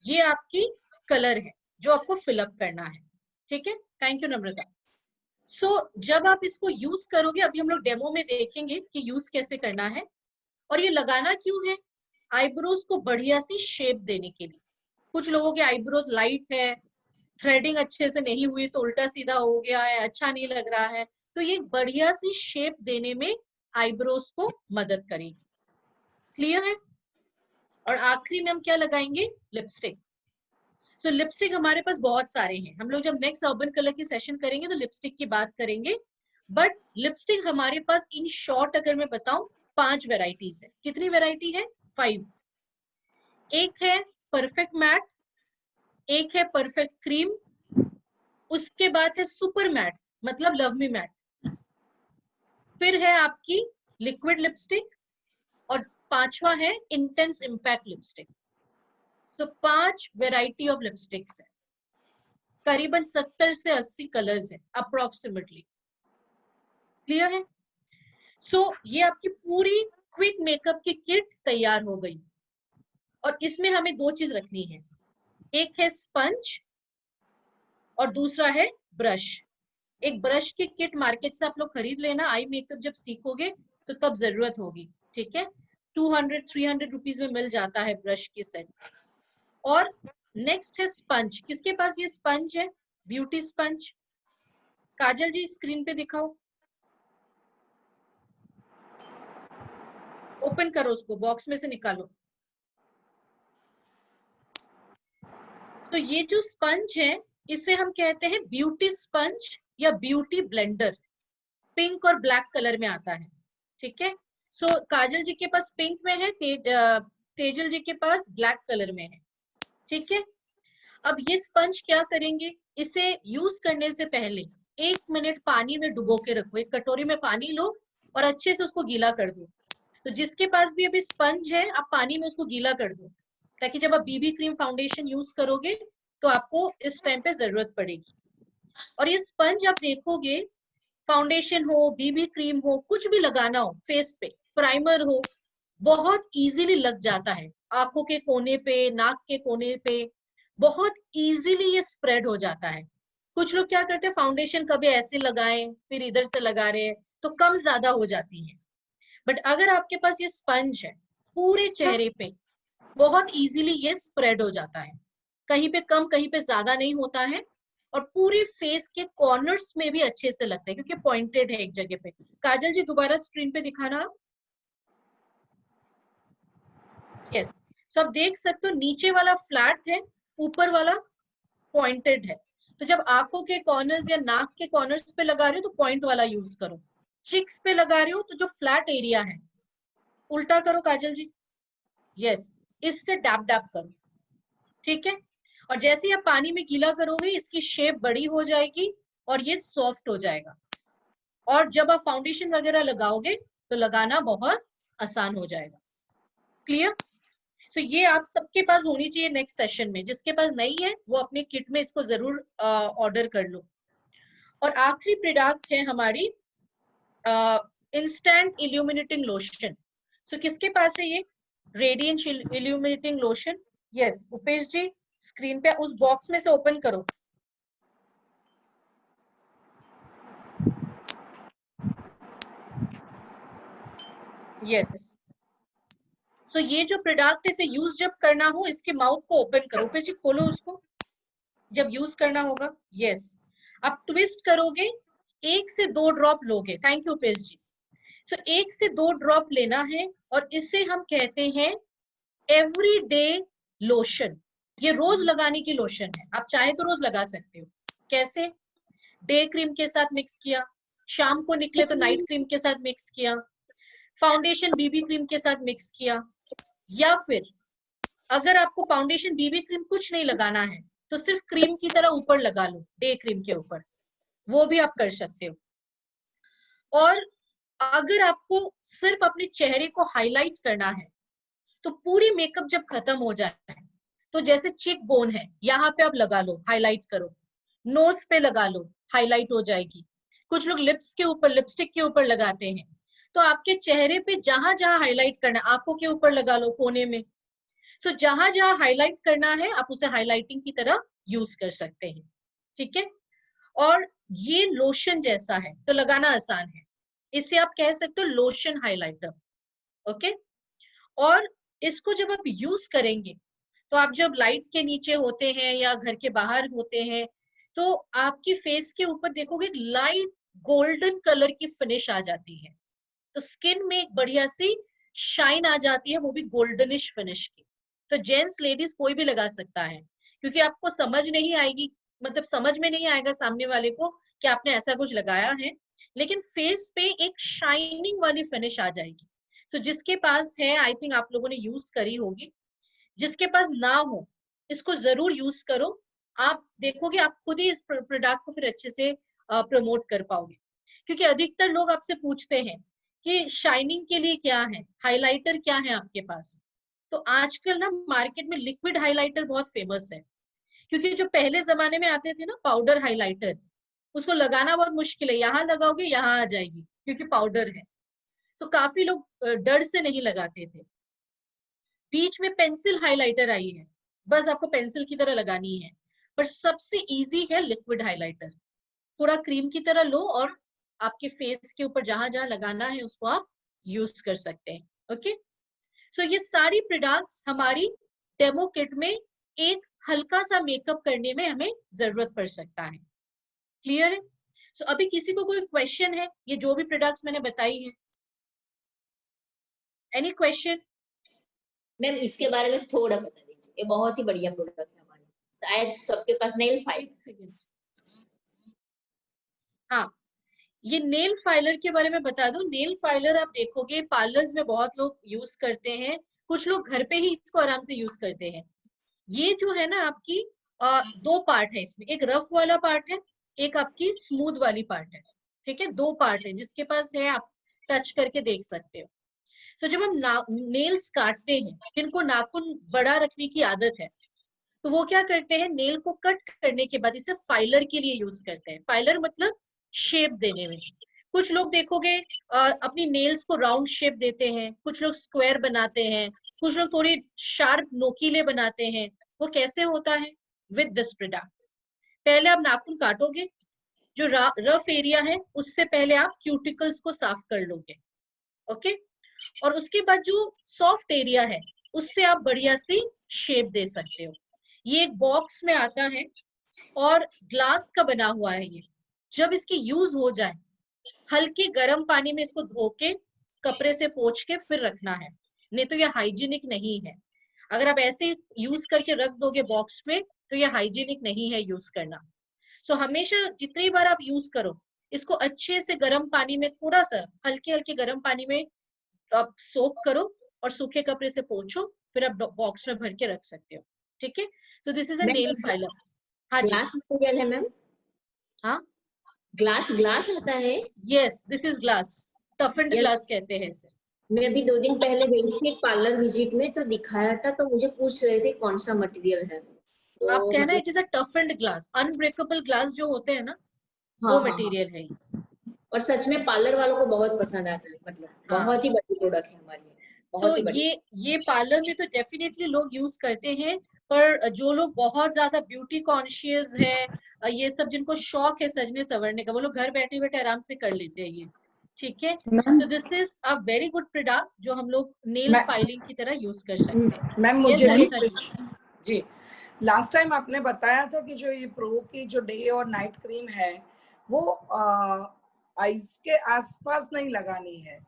ये आपकी कलर है जो आपको फिलअप करना है। ठीक है, थैंक यू नम्रता। सो जब आप इसको यूज करोगे, अभी हम लोग डेमो में देखेंगे कि यूज कैसे करना है। और ये लगाना क्यों है? आईब्रोज को बढ़िया सी शेप देने के लिए। कुछ लोगों के आईब्रोज लाइट है, थ्रेडिंग अच्छे से नहीं हुई तो उल्टा सीधा हो गया है, अच्छा नहीं लग रहा है, तो ये बढ़िया सी शेप देने में आईब्रोज को मदद करेगी। क्लियर है? और आखिरी में हम क्या लगाएंगे? लिपस्टिक। सो लिपस्टिक हमारे पास बहुत सारे हैं, हम लोग जब नेक्स्ट अर्बन कलर की सेशन करेंगे तो लिपस्टिक की बात करेंगे। बट लिपस्टिक हमारे पास इन शॉर्ट अगर मैं बताऊं 5 वेराइटीज है। कितनी वेराइटी है? 5। एक है परफेक्ट मैट, एक है परफेक्ट क्रीम, उसके बाद है सुपर मैट मतलब लव मी मैट, फिर है आपकी लिक्विड लिपस्टिक, और 5वां है intense impact lipstick. So 5 variety of lipsticks है, करीबन 70 से 80 कलर्स है अप्रोक्सीमेटली। क्लियर है? सो ये आपकी पूरी क्विक मेकअप की किट तैयार हो गई। और इसमें हमें 2 चीज रखनी है, एक है स्पंज और दूसरा है ब्रश। एक ब्रश की किट मार्केट से आप लोग खरीद लेना, आई मेकअप जब सीखोगे तो तब जरूरत होगी। ठीक है, 200-300 रुपीज में मिल जाता है ब्रश की सेट। और नेक्स्ट है स्पंज। किसके पास ये स्पंज है? Beauty sponge. Kajal ji screen पे दिखाओ, ओपन करो उसको, बॉक्स में से निकालो। तो ये जो स्पंज है इसे हम कहते हैं ब्यूटी स्पंज या ब्यूटी ब्लेंडर। पिंक और ब्लैक कलर में आता है। ठीक है, सो काजल जी के पास पिंक में है, तेजल जी के पास ब्लैक कलर में है। ठीक है, अब ये स्पंज क्या करेंगे, इसे यूज करने से पहले 1 मिनट पानी में डुबो के रखो। एक कटोरी में पानी लो और अच्छे से उसको गीला कर दो। तो जिसके पास भी अभी स्पंज है आप पानी में उसको गीला कर दो, ताकि जब आप बीबी क्रीम फाउंडेशन यूज करोगे तो आपको इस टाइम पे जरूरत पड़ेगी। और ये स्पंज आप देखोगे, फाउंडेशन हो, बीबी क्रीम हो, कुछ भी लगाना हो फेस पे, प्राइमर हो, बहुत इजीली लग जाता है। आंखों के कोने पे, नाक के कोने पे बहुत इजीली ये स्प्रेड हो जाता है। कुछ लोग क्या करते हैं, फाउंडेशन कभी ऐसे लगाएं फिर इधर से लगा रहे हैं तो कम ज्यादा हो जाती है। बट अगर आपके पास ये स्पंज है पूरे चेहरे पे, बहुत इजीली ये स्प्रेड हो जाता है। कहीं पे कम कहीं पे ज्यादा नहीं होता है, और पूरी फेस के कॉर्नर्स में भी अच्छे से लगता है क्योंकि पॉइंटेड है एक जगह पे। काजल जी दोबारा स्क्रीन पे दिखाना। यस, तो आप देख सकते हो नीचे वाला फ्लैट है, ऊपर वाला पॉइंटेड है। तो जब आंखों के कॉर्नर्स या नाक के कॉर्नर्स पे लगा रहे हो तो पॉइंट वाला यूज करो। चिक्स पे लगा रहे हो तो जो फ्लैट एरिया है उल्टा करो काजल जी। यस, इससे डैप डैप करो, ठीक है। और जैसे ही आप पानी में गीला करोगे इसकी शेप बड़ी हो जाएगी और ये सॉफ्ट हो जाएगा। और जब आप फाउंडेशन वगैरह लगाओगे तो लगाना बहुत आसान हो जाएगा। क्लियर? सो ये आप सबके पास होनी चाहिए नेक्स्ट सेशन में। जिसके पास नहीं है वो अपने किट में इसको जरूर ऑर्डर कर लो। और आखिरी प्रोडक्ट है हमारी इंस्टेंट इल्यूमिनेटिंग लोशन। सो किसके पास है ये radiant illuminating lotion? Yes, Upesh ji screen पे उस बॉक्स में से ओपन करो। यस, सो ये जो प्रोडक्ट इसे यूज जब करना हो इसके माउथ को ओपन करो। उपेश जी खोलो उसको जब यूज करना होगा। यस, आप ट्विस्ट करोगे, 1 से 2 ड्रॉप लोगे। थैंक यू उपेश जी। सो 1 से 2 ड्रॉप लेना है और इसे हम कहते हैं एवरीडे लोशन। ये रोज लगाने की लोशन है, आप चाहे तो रोज लगा सकते हो। कैसे? डे क्रीम के साथ मिक्स किया, शाम को निकले तो नाइट क्रीम के साथ मिक्स किया, फाउंडेशन बीबी क्रीम के साथ मिक्स किया, या फिर अगर आपको फाउंडेशन बीबी क्रीम कुछ नहीं लगाना है तो सिर्फ क्रीम की तरह ऊपर लगा लो, डे क्रीम के ऊपर, वो भी आप कर सकते हो। और अगर आपको सिर्फ अपने चेहरे को हाईलाइट करना है तो पूरी मेकअप जब खत्म हो जाए तो जैसे चिक बोन है यहाँ पे आप लगा लो, हाईलाइट करो, नोज पे लगा लो, हाईलाइट हो जाएगी। कुछ लोग लिप्स के ऊपर, लिपस्टिक के ऊपर लगाते हैं। तो आपके चेहरे पे जहां जहां हाईलाइट करना है, आंखों के ऊपर लगा लो, कोने में। सो जहां जहां हाईलाइट करना है आप उसे हाईलाइटिंग की तरह यूज कर सकते हैं, ठीक है। और ये लोशन जैसा है तो लगाना आसान है, इसे आप कह सकते हो लोशन हाइलाइटर, ओके। और इसको जब आप यूज करेंगे तो आप जब लाइट के नीचे होते हैं या घर के बाहर होते हैं तो आपकी फेस के ऊपर देखोगे लाइट गोल्डन कलर की फिनिश आ जाती है। तो स्किन में एक बढ़िया सी शाइन आ जाती है, वो भी गोल्डनिश फिनिश की। तो जेंट्स लेडीज कोई भी लगा सकता है क्योंकि आपको समझ नहीं आएगी, मतलब समझ में नहीं आएगा सामने वाले को कि आपने ऐसा कुछ लगाया है, लेकिन फेस पे एक शाइनिंग वाली फिनिश आ जाएगी। सो जिसके पास है, आई थिंक आप लोगों ने यूज करी होगी, जिसके पास ना हो इसको जरूर यूज करो। आप देखोगे आप खुद ही इस प्रोडक्ट को फिर अच्छे से प्रमोट कर पाओगे। क्योंकि अधिकतर लोग आपसे पूछते हैं कि शाइनिंग के लिए क्या है, हाइलाइटर क्या है आपके पास। तो आजकल ना मार्केट में लिक्विड हाइलाइटर बहुत फेमस है, क्योंकि जो पहले जमाने में आते थे ना पाउडर हाइलाइटर, उसको लगाना बहुत मुश्किल है, यहाँ लगाओगे यहाँ आ जाएगी क्योंकि पाउडर है। तो काफी लोग डर से नहीं लगाते थे। बीच में पेंसिल हाइलाइटर आई है, बस आपको पेंसिल की तरह लगानी है, पर सबसे इजी है लिक्विड हाइलाइटर। थोड़ा क्रीम की तरह लो और आपके फेस के ऊपर जहां जहां लगाना है उसको आप यूज कर सकते हैं, ओके। सो ये सारी प्रोडक्ट्स हमारी डेमो किट में एक हल्का सा मेकअप करने में हमें जरूरत पड़ सकता है। क्लियर है? सो अभी किसी को कोई क्वेश्चन है ये जो भी प्रोडक्ट्स मैंने बताई है? Any question? मैम इसके बारे में थोड़ा बता दीजिए, ये बहुत ही बढ़िया प्रोडक्ट है हमारे, शायद सबके पास नेल फाइल। हाँ, ये नेल फाइलर के बारे में बता दूं। नेल फाइलर आप देखोगे पार्लर्स में बहुत लोग यूज करते हैं, कुछ लोग घर पे ही इसको आराम से यूज करते हैं। ये जो है ना आपकी 2 पार्ट है इसमें, एक रफ वाला पार्ट है, एक आपकी स्मूथ वाली पार्ट है, ठीक है। 2 पार्ट है, जिसके पास है आप टच करके देख सकते हो। सो जब हम नेल्स काटते हैं, जिनको नाखून बड़ा रखने की आदत है, तो वो क्या करते हैं, नेल को कट करने के बाद इसे फाइलर के लिए यूज करते हैं। फाइलर मतलब शेप देने में। कुछ लोग देखोगे अपनी नेल्स को राउंड शेप देते हैं, कुछ लोग स्क्वायर बनाते हैं, कुछ लोग थोड़ी शार्प नोकीले बनाते हैं। वो कैसे होता है? With this product. पहले आप नाखून काटोगे, जो रफ एरिया है उससे पहले आप क्यूटिकल्स को साफ कर लोगे, ओके। और उसके बाद जो सॉफ्ट एरिया है उससे आप बढ़िया सी शेप दे सकते हो। ये एक बॉक्स में आता है, और ग्लास का बना हुआ है ये। जब इसकी यूज हो जाए, हल्के गर्म पानी में इसको धो के कपड़े से पोंछ के फिर रखना है, नहीं तो ये हाइजीनिक नहीं है। अगर आप ऐसे यूज करके रख दोगे बॉक्स में तो ये हाइजीनिक नहीं है यूज करना। सो हमेशा जितनी बार आप यूज करो, इसको अच्छे से गर्म पानी में, थोड़ा सा हल्के हल्के गर्म पानी में आप सोक करो और सूखे कपड़े से पोंछो, फिर आप बॉक्स में भर के रख सकते हो। ठीक है, so this is a nail filer. हाँ जी, ग्लास मटेरियल है मैम? हाँ, ग्लास ग्लास आता है? Yes, this is glass, toughened Yes. Glass कहते हैं इसे। मैं अभी 2 दिन पहले गई थी पार्लर विजिट में, तो दिखाया था, तो मुझे पूछ रहे थे कौन सा मटेरियल है, तो आप कहना मतलब it is a toughened glass, unbreakable glass जो होते हैं ना, हाँ वो हाँ हाँ। मटेरियल है। और सच में पार्लर वालों को बहुत पसंद आता है, मतलब हाँ, बहुत ही बड़ी प्रोडक्ट है हमारी, सो बहुत ही बड़ी। ये पार्लर में तो डेफिनेटली लोग यूज करते हैं, पर जो लोग बहुत ज्यादा ब्यूटी कॉन्शियस है, ये सब जिनको शौक है सजने संवरने का, वो लोग घर बैठे बैठे आराम से कर लेते हैं ये। ठीक है, so this is a very good product जो हम लोग नेल मैं- फाइलिंग की तरह यूज कर सकते हैं। मैम Yes, मुझे भी दर्शना जी। जी, लास्ट टाइम आपने बताया था कि जो ये प्रो की जो डे और नाइट क्रीम है वो आईज के आसपास नहीं लगानी है,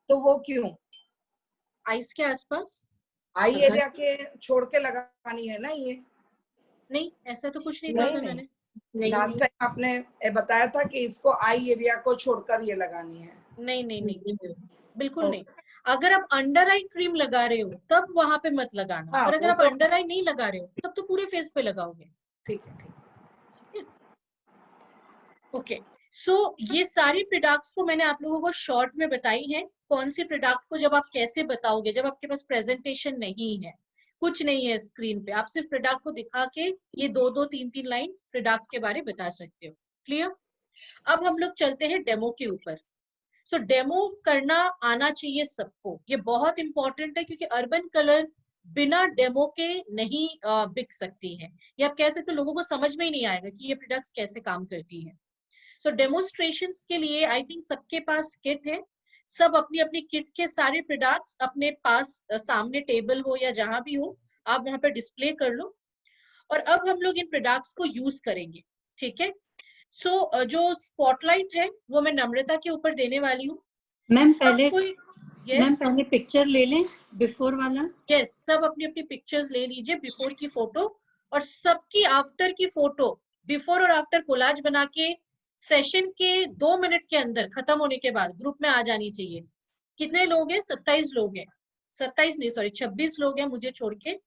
तो वो क्यों? आइस के आसपास आई एरिया के छोड़ के लगानी है ना ये? नहीं, ऐसा तो कुछ नहीं कहा था मैंने। लास्ट टाइम आपने बताया था कि इसको आई एरिया को छोड़कर ये लगानी है। नहीं नहीं नहीं, बिल्कुल नहीं। अगर आप अंडर आई क्रीम लगा रहे हो तब वहां पे मत लगाना, हाँ, और अगर वो आप तो अंडर आई नहीं लगा रहे हो तब तो पूरे फेस पे लगाओगे। ठीक है, ठीक है। ओके, सो ये सारी प्रोडक्ट्स को मैंने आप लोगों को शॉर्ट में बताई है। कौन सी प्रोडक्ट को जब आप कैसे बताओगे, जब आपके पास प्रेजेंटेशन नहीं है, कुछ नहीं है स्क्रीन पे, आप सिर्फ प्रोडक्ट को दिखा के ये 2-2, 3-3 लाइन प्रोडक्ट के बारे में बता सकते हो। क्लियर? अब हम लोग चलते हैं डेमो के ऊपर। सो डेमो करना आना चाहिए सबको, ये बहुत इंपॉर्टेंट है, क्योंकि अर्बन कलर बिना डेमो के नहीं बिक सकती है। ये आप कह सकते हो, लोगों को समझ में ही नहीं आएगा कि ये प्रोडक्ट्स कैसे काम करती है। सो डेमोन्स्ट्रेशंस के लिए आई थिंक सबके पास किट है, सब अपनी अपनी किट के सारे प्रोडक्ट्स अपने पास सामने टेबल हो या जहां भी हो, आप वहां पर डिस्प्ले कर लो। और अब हम लोग इन प्रोडक्ट्स को यूज करेंगे। ठीक है, सो जो स्पॉटलाइट है वो मैं नम्रता के ऊपर देने वाली हूँ। मैम सब पहले कोई मैम यस पहले पिक्चर ले लें बिफोर वाला। यस, सब अपनी अपनी पिक्चर्स ले लीजिए, बिफोर की फोटो और सबकी आफ्टर की फोटो, बिफोर और आफ्टर कोलाज बना के सेशन के 2 मिनट के अंदर खत्म होने के बाद ग्रुप में आ जानी चाहिए। कितने लोग हैं? 27 लोग हैं, 27 नहीं सॉरी 26 लोग हैं मुझे छोड़ के।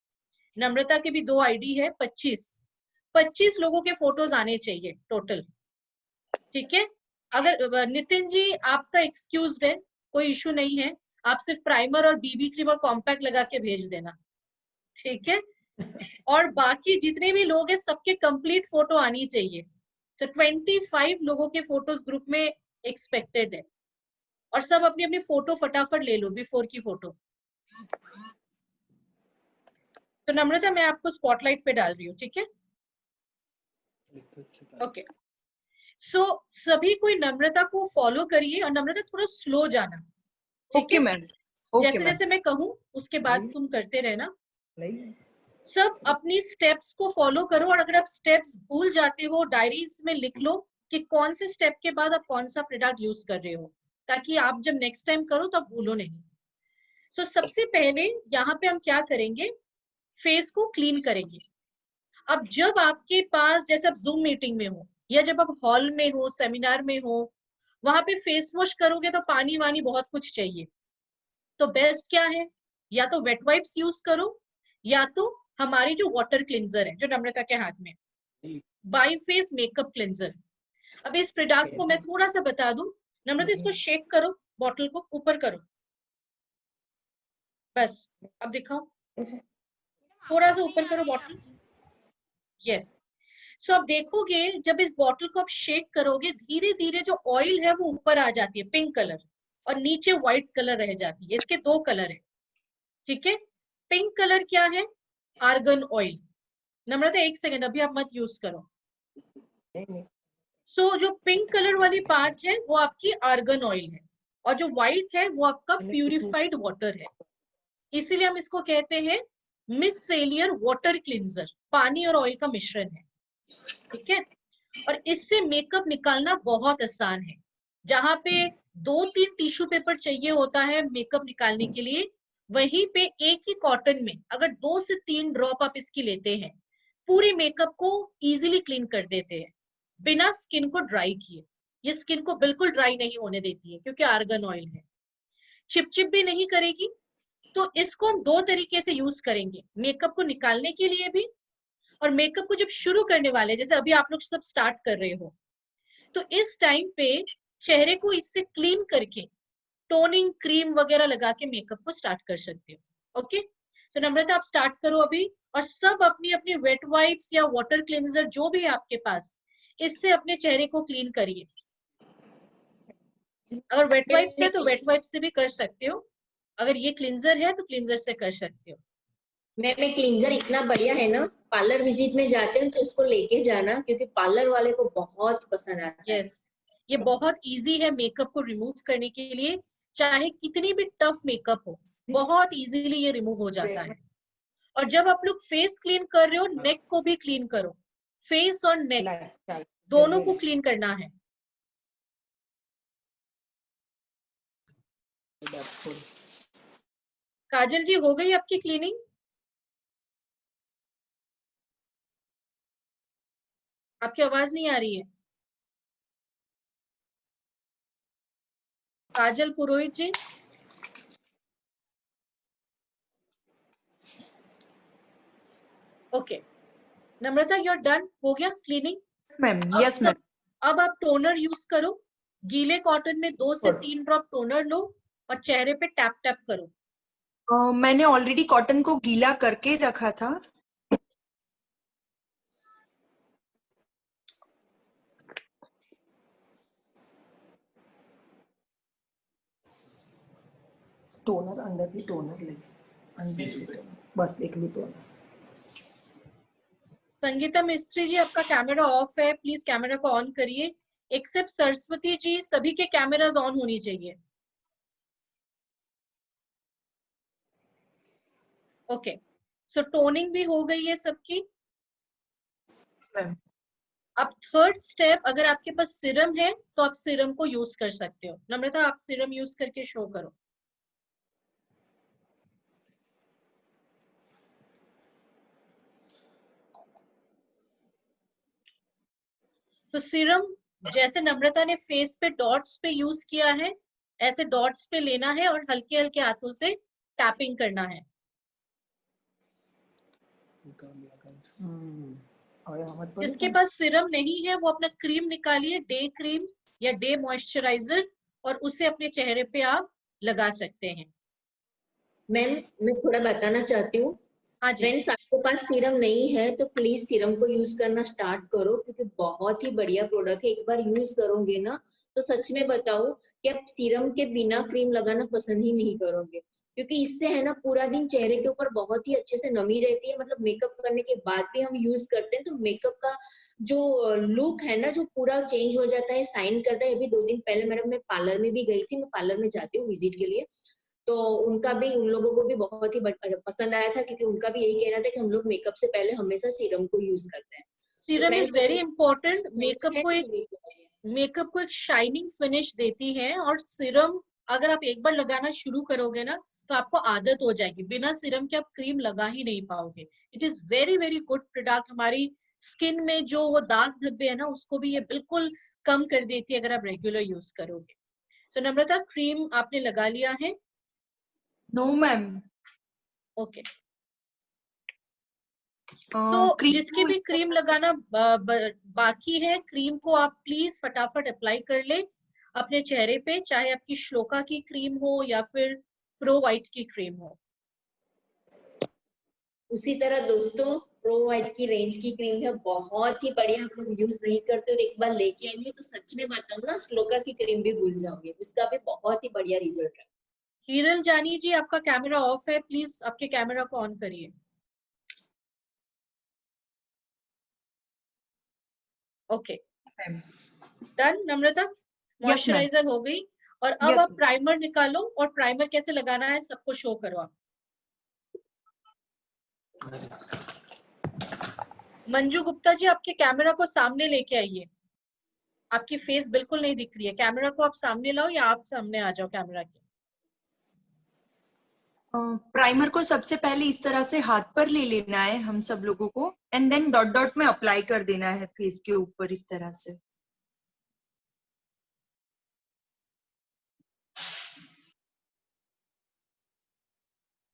नम्रता के भी 2 आईडी है, 25 लोगों के फोटोज आने चाहिए टोटल। ठीक है, अगर नितिन जी आपका एक्सक्यूज्ड है, कोई इशू नहीं है, आप सिर्फ प्राइमर और बीबी क्रीम और कॉम्पैक्ट लगा के भेज देना। ठीक है, और बाकी जितने भी लोग हैं सबके कंप्लीट फोटो आनी चाहिए। सो 25 लोगों के फोटोज ग्रुप में एक्सपेक्टेड है, और सब अपनी अपनी फोटो फटाफट ले लो, बिफोर की फोटो। तो नम्रता मैं आपको स्पॉटलाइट पे डाल रही हूँ। ठीक है, ओके, सो सभी कोई नम्रता को फॉलो करिए, और नम्रता थोड़ा स्लो जाना। ठीक है मैम, जैसे जैसे मैं कहूँ उसके बाद तुम करते रहना। सब अपनी स्टेप्स को फॉलो करो, और अगर आप स्टेप्स भूल जाते हो डायरीज में लिख लो कि कौन से स्टेप के बाद आप कौन सा प्रोडक्ट यूज कर रहे हो, ताकि आप जब नेक्स्ट टाइम करो तो आप भूलो नहीं। सो सबसे पहले यहाँ पे हम क्या करेंगे, फेस को क्लीन करेंगे। अब जब आपके पास, जैसे आप जूम मीटिंग में हो या जब आप हॉल में हो, सेमिनार में हो, वहां पे फेस वॉश करोगे तो पानी वानी बहुत कुछ चाहिए। तो बेस्ट क्या है, या तो वेट वाइप्स यूज करो, या तो हमारी जो वाटर क्लिंजर है जो नम्रता के हाथ में, बाई फेस मेकअप क्लिंजर। अब इस प्रोडक्ट को मैं थोड़ा सा बता दूं, नम्रता इसको शेक करो, बॉटल को ऊपर करो, बस अब दिखाओ, थोड़ा सा ऊपर करो बॉटल। यस, सो आप देखोगे जब इस बॉटल को आप शेक करोगे, धीरे धीरे जो ऑयल है वो ऊपर आ जाती है, पिंक कलर, और नीचे व्हाइट कलर रह जाती है। इसके 2 कलर है। ठीक है, पिंक कलर क्या है? Argan oil. नम्रता 1 सेकंड, अभी आप मत यूज करो। सो जो पिंक कलर वाली पार्ट है वो आपकी आर्गन ऑयल है, और जो व्हाइट है वो आपका प्यूरिफाइड वाटर है। इसीलिए हम इसको कहते हैं मिससेलियर वाटर क्लिंजर, पानी और ऑयल का मिश्रण है। ठीक है, और इससे मेकअप निकालना बहुत आसान है। जहां पे 2-3 टिश्यू पेपर चाहिए होता है मेकअप निकालने के लिए, वहीं पे एक ही कॉटन में अगर 2 से 3 ड्रॉप आप इसकी लेते हैं, पूरी मेकअप को इजीली क्लीन कर देते हैं बिना स्किन को ड्राई किए। ये स्किन को बिल्कुल ड्राई नहीं होने देती है क्योंकि आर्गन ऑयल है, चिपचिप भी नहीं करेगी। तो इसको हम 2 तरीके से यूज करेंगे, मेकअप को निकालने के लिए भी, और मेकअप को जब शुरू करने वाले, जैसे अभी आप लोग सब स्टार्ट कर रहे हो, तो इस टाइम पे चेहरे को इससे क्लीन करके टोनिंग क्रीम वगैरह लगा के मेकअप को स्टार्ट कर सकते हो। ओके, तो नम्रता आप स्टार्ट करो अभी, और सब अपनी अपनी वेट वाइप्स या वाटर क्लींजर जो भी है आपके पास, इससे अपने चेहरे को क्लीन करिए। अगर वेट वाइप्स है तो वेट वाइप से भी कर सकते हो, अगर ये क्लींजर है तो क्लींजर से कर सकते हो। मैम ये क्लींजर इतना बढ़िया है ना, पार्लर विजिट में जाते हैं तो इसको लेके जाना, क्योंकि पार्लर वाले को बहुत पसंद आता है। यस, ये बहुत इजी है मेकअप को रिमूव करने के लिए, चाहे कितनी भी टफ मेकअप हो, बहुत इजीली ये रिमूव हो जाता है। और जब आप लोग फेस क्लीन कर रहे हो, नेक को भी क्लीन करो, फेस और नेक दोनों को क्लीन करना है। काजल जी हो गई आपकी क्लीनिंग? आपकी आवाज नहीं आ रही है। Kajal Purohit ji, okay. Namrata you are done, हो गया क्लीनिंग? Ma'am, yes ma'am. अब आप टोनर यूज करो, गीले कॉटन में 2 से 3 ड्रॉप टोनर लो और चेहरे पे टैप टैप करो। मैंने ऑलरेडी कॉटन को गीला करके रखा था। टोनर अंदर भी टोनर ले, बस एक भी टोनर। संगीता मिस्त्री जी आपका कैमरा ऑफ है, प्लीज कैमरा को ऑन करिए। एक्सेप्ट सरस्वती जी, सभी के कैमरास ऑन होनी चाहिए। ओके, सो टोनिंग भी हो गई है सबकी। अब थर्ड स्टेप, अगर आपके पास सीरम है तो आप सीरम को यूज कर सकते हो। नम्रता आप सीरम यूज करके शो करो। तो सीरम जैसे नम्रता ने फेस पे डॉट्स पे यूज किया है, ऐसे डॉट्स पे लेना है और हल्के हल्के हाथों से टैपिंग करना है। जिसके पास सीरम नहीं है वो अपना क्रीम निकालिए, डे क्रीम या डे मॉइस्चराइजर, और उसे अपने चेहरे पे आप लगा सकते हैं। मैम मैं थोड़ा बताना चाहती हूँ। हाँ जी। फ्रेंड्स आपके पास सीरम नहीं है तो प्लीज सीरम को यूज करना स्टार्ट करो, क्योंकि बहुत ही बढ़िया प्रोडक्ट है। एक बार यूज करोगे ना तो सच में बताओ कि आप सीरम के बिना क्रीम लगाना पसंद ही नहीं करोगे, क्योंकि इससे है ना पूरा दिन चेहरे के ऊपर बहुत ही अच्छे से नमी रहती है। मतलब मेकअप करने के बाद भी हम यूज करते हैं तो मेकअप का जो लुक है ना जो पूरा चेंज हो जाता है, साइन करता है। अभी 2 दिन पहले मैडम मैं पार्लर में भी गई थी, मैं पार्लर में जाती हूँ विजिट के लिए, तो उनका भी, उन लोगों को भी बहुत ही पसंद आया था, क्योंकि उनका भी यही कहना था कि हम लोग मेकअप से पहले हमेशा सीरम को यूज करते हैं। Serum is very important, makeup को एक शाइनिंग फिनिश देती है। और सीरम अगर आप एक बार लगाना शुरू करोगे ना तो आपको आदत हो जाएगी, बिना सीरम के आप क्रीम लगा ही नहीं पाओगे। It is very very good product. हमारी स्किन में जो वो दाग धब्बे है ना उसको भी ये बिल्कुल कम कर देती है अगर आप रेगुलर यूज करोगे। तो नम्रता क्रीम आपने लगा लिया है? No ma'am. ओके, तो जिसकी भी क्रीम लगाना बाकी है, क्रीम को आप प्लीज फटाफट अप्लाई कर ले अपने चेहरे पे, चाहे आपकी श्लोका की क्रीम हो या फिर प्रो वाइट की क्रीम हो। उसी तरह दोस्तों प्रो वाइट की रेंज की क्रीम है, बहुत ही बढ़िया। आप लोग यूज नहीं करते तो एक बार लेके आएंगे तो सच में बताऊं ना, श्लोका की क्रीम भी भूल जाओगे, उसका भी बहुत ही बढ़िया रिजल्ट है। हिरल जानी जी आपका कैमरा ऑफ है, प्लीज आपके कैमरा को ऑन करिए। Okay done. नम्रता मॉइस्चराइजर हो गई, और अब आप प्राइमर निकालो, और प्राइमर कैसे लगाना है सबको शो करो आप। मंजू गुप्ता जी, आपके कैमरा को सामने लेके आइए, आपकी फेस बिल्कुल नहीं दिख रही है। कैमरा को आप सामने लाओ या आप सामने आ जाओ कैमरा के। प्राइमर को सबसे पहले इस तरह से हाथ पर ले लेना है हम सब लोगों को, एंड देन डॉट डॉट में अप्लाई कर देना है फेस के ऊपर इस तरह से।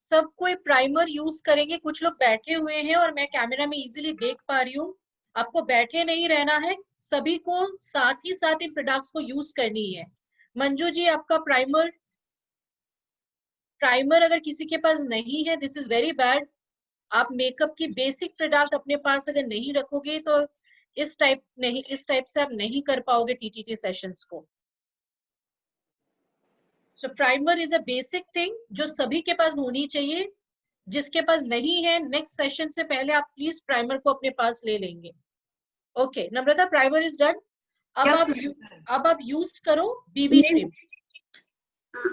सब कोई प्राइमर यूज करेंगे, कुछ लोग बैठे हुए हैं और मैं कैमरा में इजीली देख पा रही हूँ। आपको बैठे नहीं रहना है, सभी को साथ ही साथ इन प्रोडक्ट्स को यूज करनी है। मंजू जी, आपका प्राइमर अगर किसी के पास नहीं है, दिस इज वेरी बैड। आप मेकअप की बेसिक प्रोडक्ट अपने पास अगर नहीं रखोगे तो इस टाइप से आप नहीं कर पाओगे टीटीटी सेशंस को। So primer is a basic thing जो सभी के पास होनी चाहिए। जिसके पास नहीं है, नेक्स्ट सेशन से पहले आप प्लीज प्राइमर को अपने पास ले लेंगे। Okay Namrata, primer is done. अब आप यूज करो BB cream.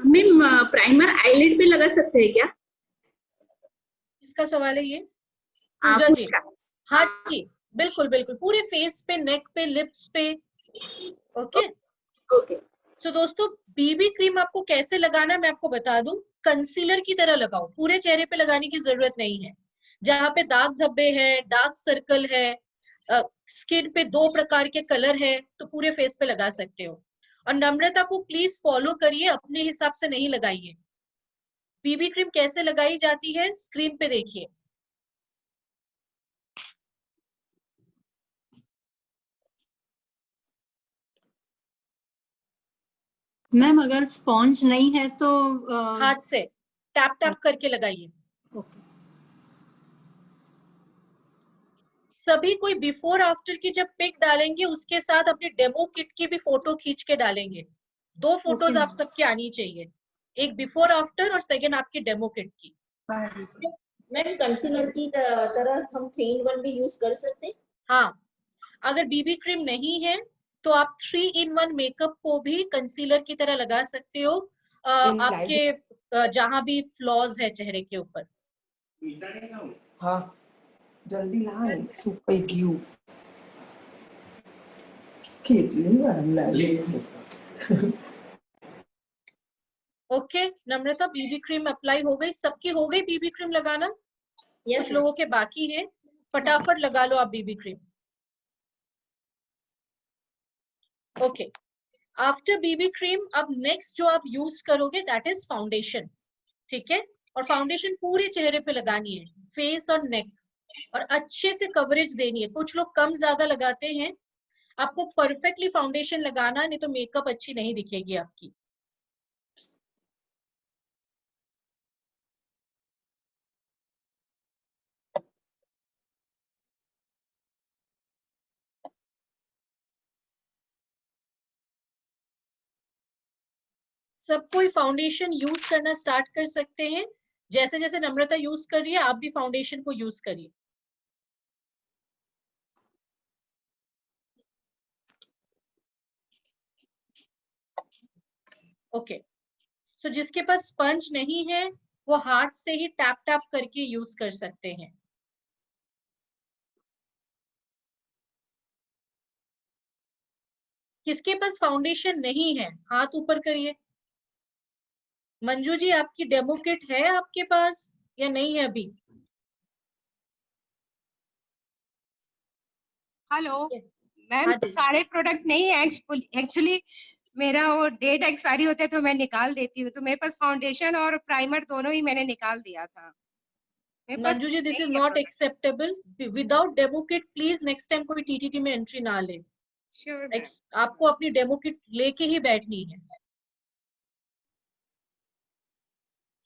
Ma'am primer eyelid पे लगा सकते हैं क्या? इसका सवाल है ये पूजा जी? हाँ जी, बिल्कुल बिल्कुल, पूरे फेस पे, नेक पे, लिप्स पे। Okay okay. सो दोस्तों, बीबी क्रीम आपको कैसे लगाना है मैं आपको बता दूं। कंसीलर की तरह लगाओ, पूरे चेहरे पे लगाने की जरूरत नहीं है। जहां पे दाग धब्बे है, डार्क सर्कल है, स्किन पे 2 प्रकार के कलर है, तो पूरे फेस पे लगा सकते हो। और नम्रता को प्लीज फॉलो करिए, अपने हिसाब से नहीं लगाइए। बीबी क्रीम कैसे लगाई जाती है स्क्रीन पे देखिए। मैम अगर स्पॉन्ज नहीं है तो हाथ से टैप टैप करके लगाइए। सभी कोई बिफोर आफ्टर की जब पिक डालेंगे उसके साथ अपनी डेमो किट की भी फोटो खींच के डालेंगे। 2 फोटोज आप सबकी आनी चाहिए, एक बिफोर आफ्टर और सेकंड आपकी डेमो किट की। मैम कंसीलर की तरह हम 3-in-1 भी यूज कर सकते हैं? हाँ, अगर बीबी क्रीम नहीं है तो आप 3-in-1 मेकअप को भी कंसीलर की तरह लगा सकते हो, आपके जहां भी फ्लॉज है चेहरे के ऊपर। हाँ जल्दी ला, सुपर क्यू ओके नम्रता, बीबी क्रीम अप्लाई हो गई, सबकी हो गई बीबी क्रीम लगाना? Yes, कुछ लोगों के बाकी है, फटाफट लगा लो आप BB cream. Okay, after BB cream अब नेक्स्ट जो आप यूज करोगे दैट इज फाउंडेशन। ठीक है, और फाउंडेशन पूरे चेहरे पे लगानी है, फेस और नेक, और अच्छे से कवरेज देनी है। कुछ लोग कम ज्यादा लगाते हैं, आपको परफेक्टली फाउंडेशन लगाना, नहीं तो मेकअप अच्छी नहीं दिखेगी आपकी। सब कोई फाउंडेशन यूज करना स्टार्ट कर सकते हैं। जैसे जैसे नम्रता यूज कर रही है, आप भी फाउंडेशन को यूज करिए। ओके सो जिसके पास स्पंज नहीं है वो हाथ से ही टैप टैप करके यूज कर सकते हैं। किसके पास फाउंडेशन नहीं है हाथ ऊपर करिए। मंजू जी, आपकी डेमो किट है आपके पास या नहीं है अभी? हेलो हाँ मैम, जी। सारे प्रोडक्ट नहीं है एक्चुअली, मेरा वो डेट एक्सपायरी होते तो मैं निकाल देती हूँ, तो मेरे पास फाउंडेशन और प्राइमर दोनों ही मैंने निकाल दिया था। मेरे पास मंजू जी, दिस इज नहीं है not product। Acceptable. Without demo kit please next time कोई टीटीटी में एंट्री ना ले। Sure ma'am. आपको अपनी डेमो किट लेके ही बैठनी है।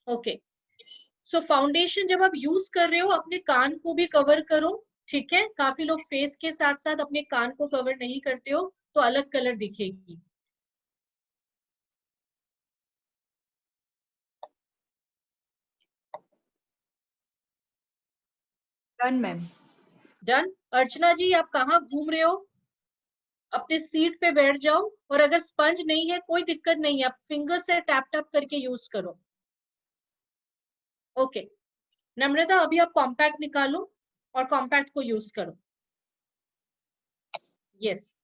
ओके सो फाउंडेशन जब आप यूज कर रहे हो अपने कान को भी कवर करो। ठीक है, काफी लोग फेस के साथ साथ अपने कान को कवर नहीं करते हो तो अलग कलर दिखेगी। Done ma'am. डन। अर्चना जी, आप कहाँ घूम रहे हो? अपने सीट पे बैठ जाओ, और अगर स्पंज नहीं है कोई दिक्कत नहीं है, आप फिंगर से टैप टैप करके यूज करो। ओके नम्रता, अभी आप कॉम्पैक्ट निकालो और कॉम्पैक्ट को यूज करो। यस।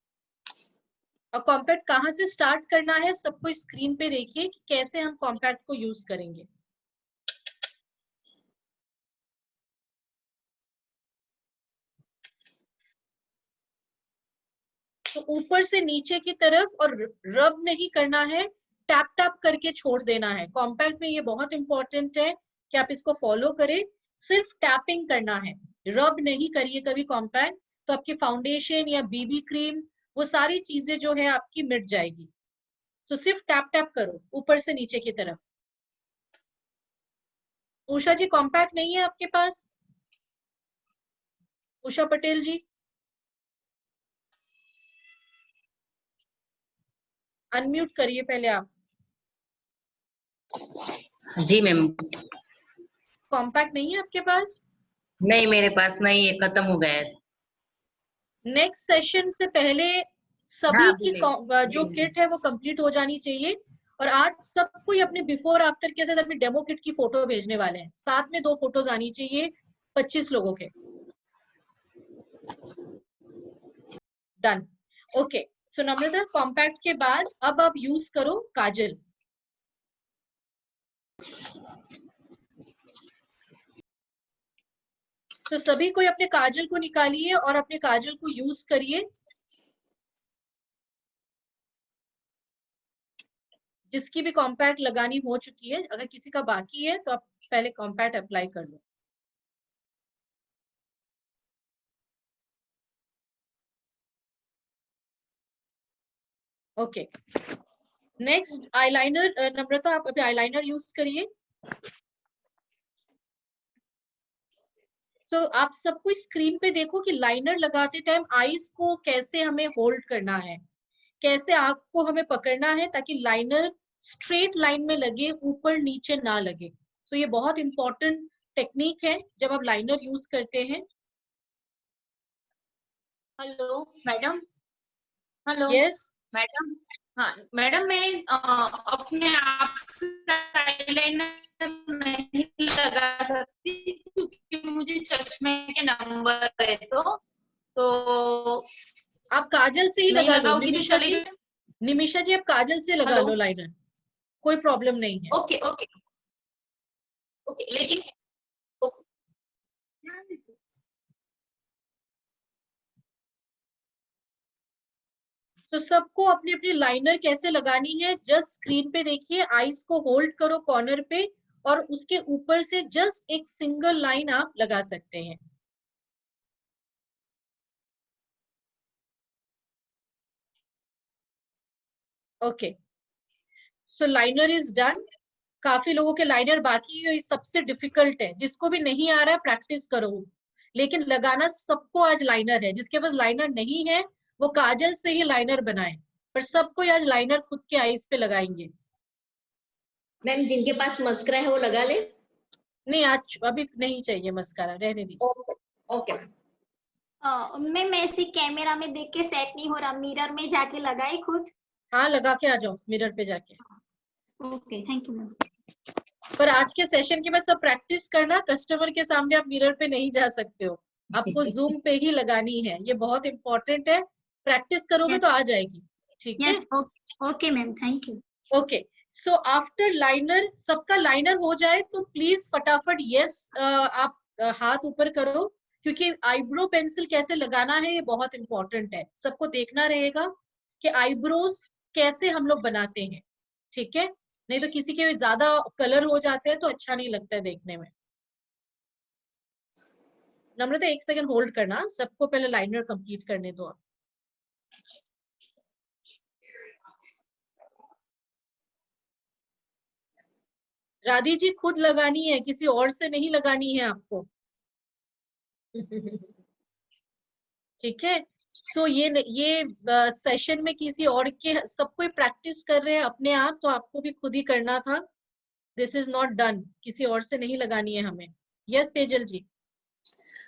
और कॉम्पैक्ट कहाँ से स्टार्ट करना है सबको स्क्रीन पे देखिए कि कैसे हम कॉम्पैक्ट को यूज करेंगे। तो ऊपर से नीचे की तरफ, और रब नहीं करना है, टैप टैप करके छोड़ देना है। कॉम्पैक्ट में ये बहुत इंपॉर्टेंट है कि आप इसको फॉलो करें। सिर्फ टैपिंग करना है, रब नहीं करिए कभी कॉम्पैक्ट, तो आपकी फाउंडेशन या बीबी क्रीम वो सारी चीजें जो है आपकी मिट जाएगी। तो सिर्फ टैप टैप करो ऊपर से नीचे की तरफ। उषा जी कॉम्पैक्ट नहीं है आपके पास? उषा पटेल जी अनम्यूट करिए पहले आप। जी मैम। कॉम्पैक्ट नहीं है आपके पास? नहीं मेरे पास नहीं है, खत्म हो गया है। नेक्स्ट सेशन से पहले सभी हाँ, की जो किट है वो कंप्लीट हो जानी चाहिए। और आज सबको अपने बिफोर आफ्टर के साथ अपनी डेमो किट की फोटो भेजने वाले हैं। साथ में 2 फोटोज आनी चाहिए 25 लोगों के। डन। ओके, सो नम्रता कॉम्पैक्ट के बाद अब आप यूज करो काजल। तो सभी कोई अपने काजल को निकालिए और अपने काजल को यूज करिए। जिसकी भी कॉम्पैक्ट लगानी हो चुकी है, अगर किसी का बाकी है तो आप पहले कॉम्पैक्ट अप्लाई कर लो। Okay, next eyeliner. नम्रता आप अभी आईलाइनर यूज करिए। तो आप सबको स्क्रीन पे देखो कि लाइनर लगाते टाइम आईज को कैसे हमें होल्ड करना है, कैसे आंख को हमें पकड़ना है ताकि लाइनर स्ट्रेट लाइन में लगे, ऊपर नीचे ना लगे। तो ये बहुत इंपॉर्टेंट टेक्निक है जब आप लाइनर यूज करते हैं। Hello madam. Hello yes madam. हाँ मैडम, मैं अपने आप से आईलाइनर नहीं लगा सकती क्योंकि मुझे चश्मे के नंबर है। तो आप काजल से ही नहीं लगा लो लगाओगी तो निमिषा जी। चलेगा? निमिषा जी आप काजल से लगा हेलो। लो लाइनर, कोई प्रॉब्लम नहीं है। ओके ओके ओके, लेकिन तो सबको अपनी अपनी लाइनर कैसे लगानी है जस्ट स्क्रीन पे देखिए। आईज को होल्ड करो कॉर्नर पे और उसके ऊपर से जस्ट एक सिंगल लाइन आप लगा सकते हैं। Okay, so liner is done. काफी लोगों के लाइनर बाकी है, ये सबसे डिफिकल्ट है। जिसको भी नहीं आ रहा है प्रैक्टिस करो, लेकिन लगाना सबको आज लाइनर है। जिसके पास लाइनर नहीं है वो काजल से ही लाइनर बनाए, पर सबको आज लाइनर खुद के आईज पे लगाएंगे। मैम जिनके पास मस्करा है वो लगा ले। नहीं आज अभी नहीं चाहिए मस्कारा, रहने दीजिए। ओके। मैम ऐसे कैमरा में देख के सेट नहीं हो रहा, मिरर में जाके लगाए खुद। हाँ लगा के आ जाओ मिरर पे जाके। Okay thank you ma'am. पर आज के सेशन के बाद सब प्रैक्टिस करना, कस्टमर के सामने आप मिरर पे नहीं जा सकते हो, आपको जूम पे ही लगानी है। ये बहुत इंपॉर्टेंट है, प्रैक्टिस करोगे तो आ जाएगी। ठीक है? Okay ma'am thank you. Okay, so after liner सबका लाइनर हो जाए तो प्लीज फटाफट यस आप हाथ ऊपर करो, क्योंकि आईब्रो पेंसिल कैसे लगाना है ये बहुत इंपॉर्टेंट है। सबको देखना रहेगा कि आईब्रोज कैसे हम लोग बनाते हैं। ठीक है? नहीं तो किसी के ज्यादा कलर हो जाते हैं तो अच्छा नहीं लगता है देखने में। नम्रता 1 सेकंड होल्ड करना, सबको पहले लाइनर कंप्लीट करने दो। राधी जी खुद लगानी है, किसी और से नहीं लगानी है आपको। ठीक है? सो ये सेशन में किसी और के, सब कोई प्रैक्टिस कर रहे हैं अपने आप, तो आपको भी खुद ही करना था। दिस इज नॉट डन, किसी और से नहीं लगानी है हमें। यस तेजल जी।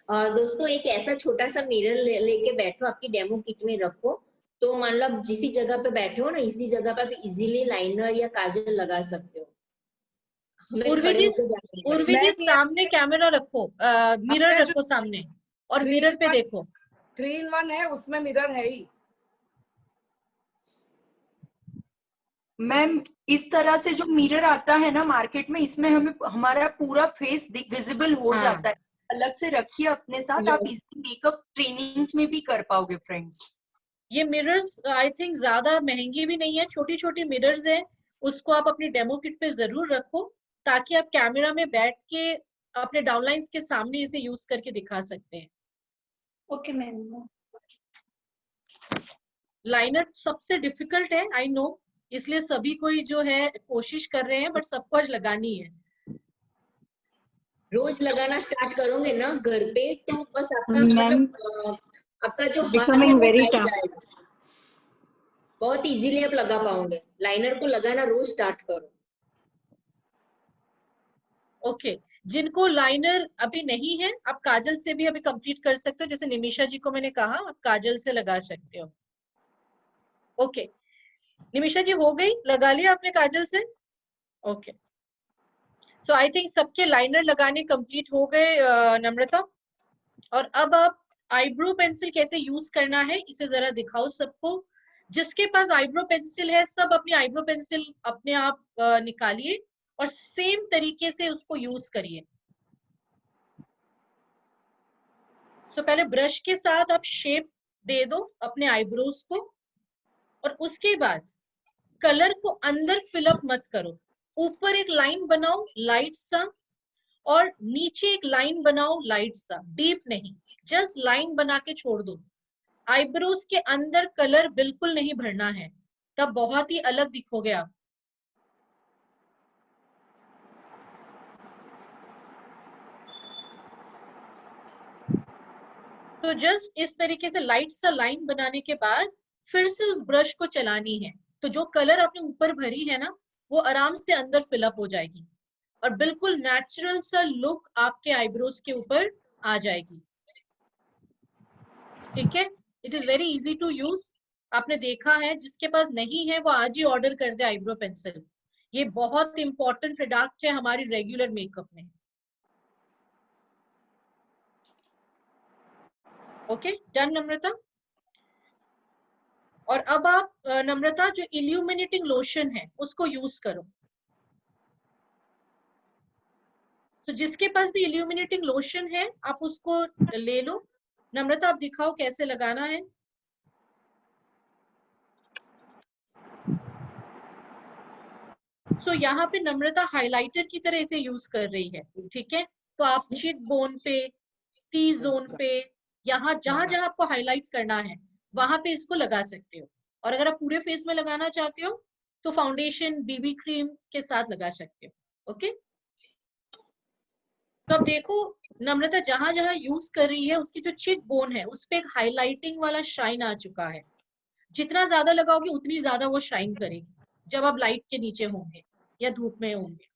दोस्तों एक ऐसा छोटा सा मिरर लेके बैठो, आपकी डेमो किट में रखो। तो मान लो आप जिस जगह पे बैठे हो ना, इसी जगह पे आप इजीली लाइनर या काजल लगा सकते हो। उर्वी जी सामने कैमरा रखो, मिरर रखो सामने और मिरर पे देखो। 3-in-1 है उसमें मिरर है ही। मैम इस तरह से जो मिरर आता है ना मार्केट में, इसमें हमें हमारा पूरा फेस विजिबल हो जाता है। अलग से रखिए अपने साथ, आप इसी मेकअप ट्रेनिंग्स में भी कर पाओगे फ्रेंड्स। ये मिरर्स आई थिंक ज्यादा महंगी भी नहीं है, छोटी छोटी मिरर्स है, उसको आप अपनी डेमो किट पे जरूर रखो ताकि आप कैमरा में बैठ के अपने डाउनलाइंस के सामने इसे यूज करके दिखा सकते हैं। Okay ma'am. लाइनर सबसे डिफिकल्ट है, आई नो, इसलिए सभी कोई जो है कोशिश कर रहे हैं, बट सबको आज लगानी है। रोज लगाना स्टार्ट करोगे ना घर पे तो बस आपका मैम आपका जो हाथ है बिकमिंग वो वेरी बैठ टफ। जाएगा, बहुत इजीली आप लगा पाओगे। लाइनर को लगाना रोज स्टार्ट करो। ओके जिनको लाइनर अभी नहीं है, आप काजल से भी अभी कंप्लीट कर सकते हो, जैसे निमिषा जी को मैंने कहा आप काजल से लगा सकते हो। ओके निमिषा जी हो गई, लगा लिया आपने काजल से? ओके सो आई थिंक सबके लाइनर लगाने कंप्लीट हो गए नम्रता। और अब आप आईब्रो पेंसिल कैसे यूज करना है इसे जरा दिखाओ सबको। जिसके पास आईब्रो पेंसिल है सब अपनी आईब्रो पेंसिल अपने आप निकालिए और सेम तरीके से उसको यूज करिए। सो पहले ब्रश के साथ आप शेप दे दो अपने आईब्रोज को, और उसके बाद कलर को अंदर फिलअप मत करो। ऊपर एक लाइन बनाओ लाइट सा, और नीचे एक लाइन बनाओ लाइट सा, डीप नहीं, जस्ट लाइन बना के छोड़ दो। आईब्रोज के अंदर कलर बिल्कुल नहीं भरना है, तब बहुत ही अलग दिखोगे आप। तो जस्ट इस तरीके से लाइट सा लाइन बनाने के बाद फिर से उस ब्रश को चलानी है, तो जो कलर आपने ऊपर भरी है ना वो आराम से अंदर फिलअप हो जाएगी और बिल्कुल नेचुरल सा लुक आपके आईब्रोज के ऊपर आ जाएगी। ठीक है, it is very easy to use. आपने देखा है, जिसके पास नहीं है वो आज ही ऑर्डर कर दे आईब्रो पेंसिल। ये बहुत इंपॉर्टेंट प्रोडक्ट है हमारी रेगुलर मेकअप में। ओके डन नम्रता। और अब आप नम्रता जो इल्यूमिनेटिंग लोशन है उसको यूज करो। तो जिसके पास भी इल्यूमिनेटिंग लोशन है आप उसको ले लो। नम्रता आप दिखाओ कैसे लगाना है। सो यहाँ पे नम्रता हाइलाइटर की तरह इसे यूज कर रही है। ठीक है, तो आप चिक बोन पे, टी जोन पे, यहाँ जहां जहां आपको हाईलाइट करना है वहां पे इसको लगा सकते हो। और अगर आप पूरे फेस में लगाना चाहते हो तो फाउंडेशन बीबी क्रीम के साथ लगा सकते हो। ओके तो अब देखो नम्रता जहां जहां यूज कर रही है उसकी जो चिक बोन है उस पे एक हाईलाइटिंग वाला शाइन आ चुका है। जितना ज्यादा लगाओगे उतनी ज्यादा वो शाइन करेगी जब आप लाइट के नीचे होंगे या धूप में होंगे।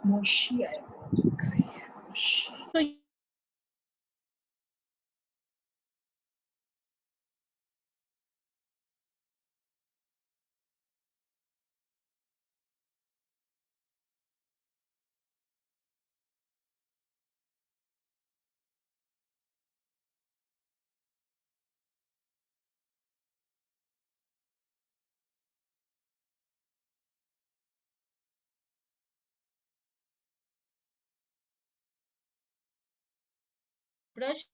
मोशी है, दिख रही है मोशी। तो ब्रश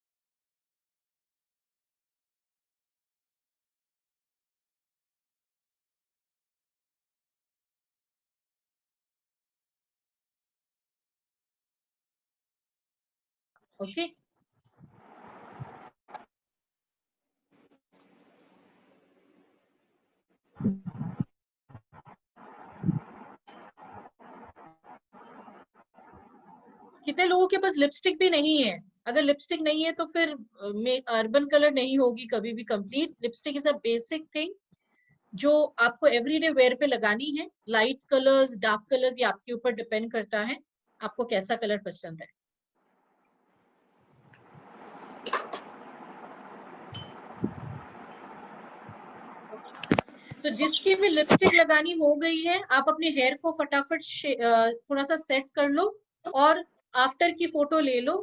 ओके कितने लोगों के पास लिपस्टिक भी नहीं है? अगर लिपस्टिक नहीं है तो फिर अर्बन कलर नहीं होगी कभी भी complete. Lipstick is a basic thing जो आपको एवरीडे वेयर पे लगानी है। लाइट कलर्स, डार्क कलर्स, ये आपके ऊपर डिपेंड करता है आपको कैसा कलर पसंद है। तो जिसकी भी लिपस्टिक लगानी हो गई है आप अपने हेयर को फटाफट थोड़ा सा सेट कर लो और आफ्टर की फोटो ले लो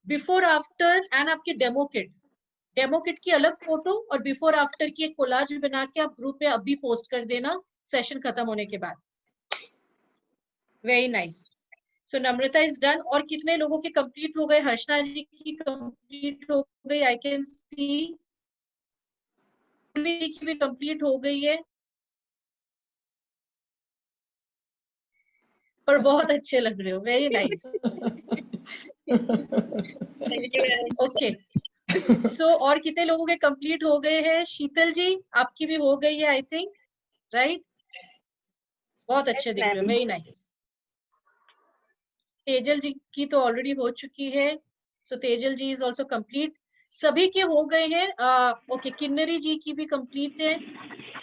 बिफोर आफ्टर एंड आपकी डेमो किट की अलग फोटो और बिफोर आफ्टर की एक कोलाज बना के आप ग्रुप में अभी पोस्ट कर देना सेशन खत्म होने के बाद। Very nice. So Namrata is done. और कितने लोगों के कंप्लीट हो गए? हर्षना जी की कंप्लीट हो गई, आई कैन सी। की भी कंप्लीट हो गई है, पर बहुत अच्छे लग रहे हो, वेरी नाइस। ओके, सो और कितने लोगों के कंप्लीट हो गए हैं? शीतल जी आपकी भी हो गई है आई थिंक, राइट? बहुत अच्छे दिख रहे हो, वेरी नाइस। तेजल जी की तो ऑलरेडी हो चुकी है, सो तेजल जी इज ऑल्सो कंप्लीट। सभी के हो गए हैं। ओके, किन्नरी जी की भी कंप्लीट है।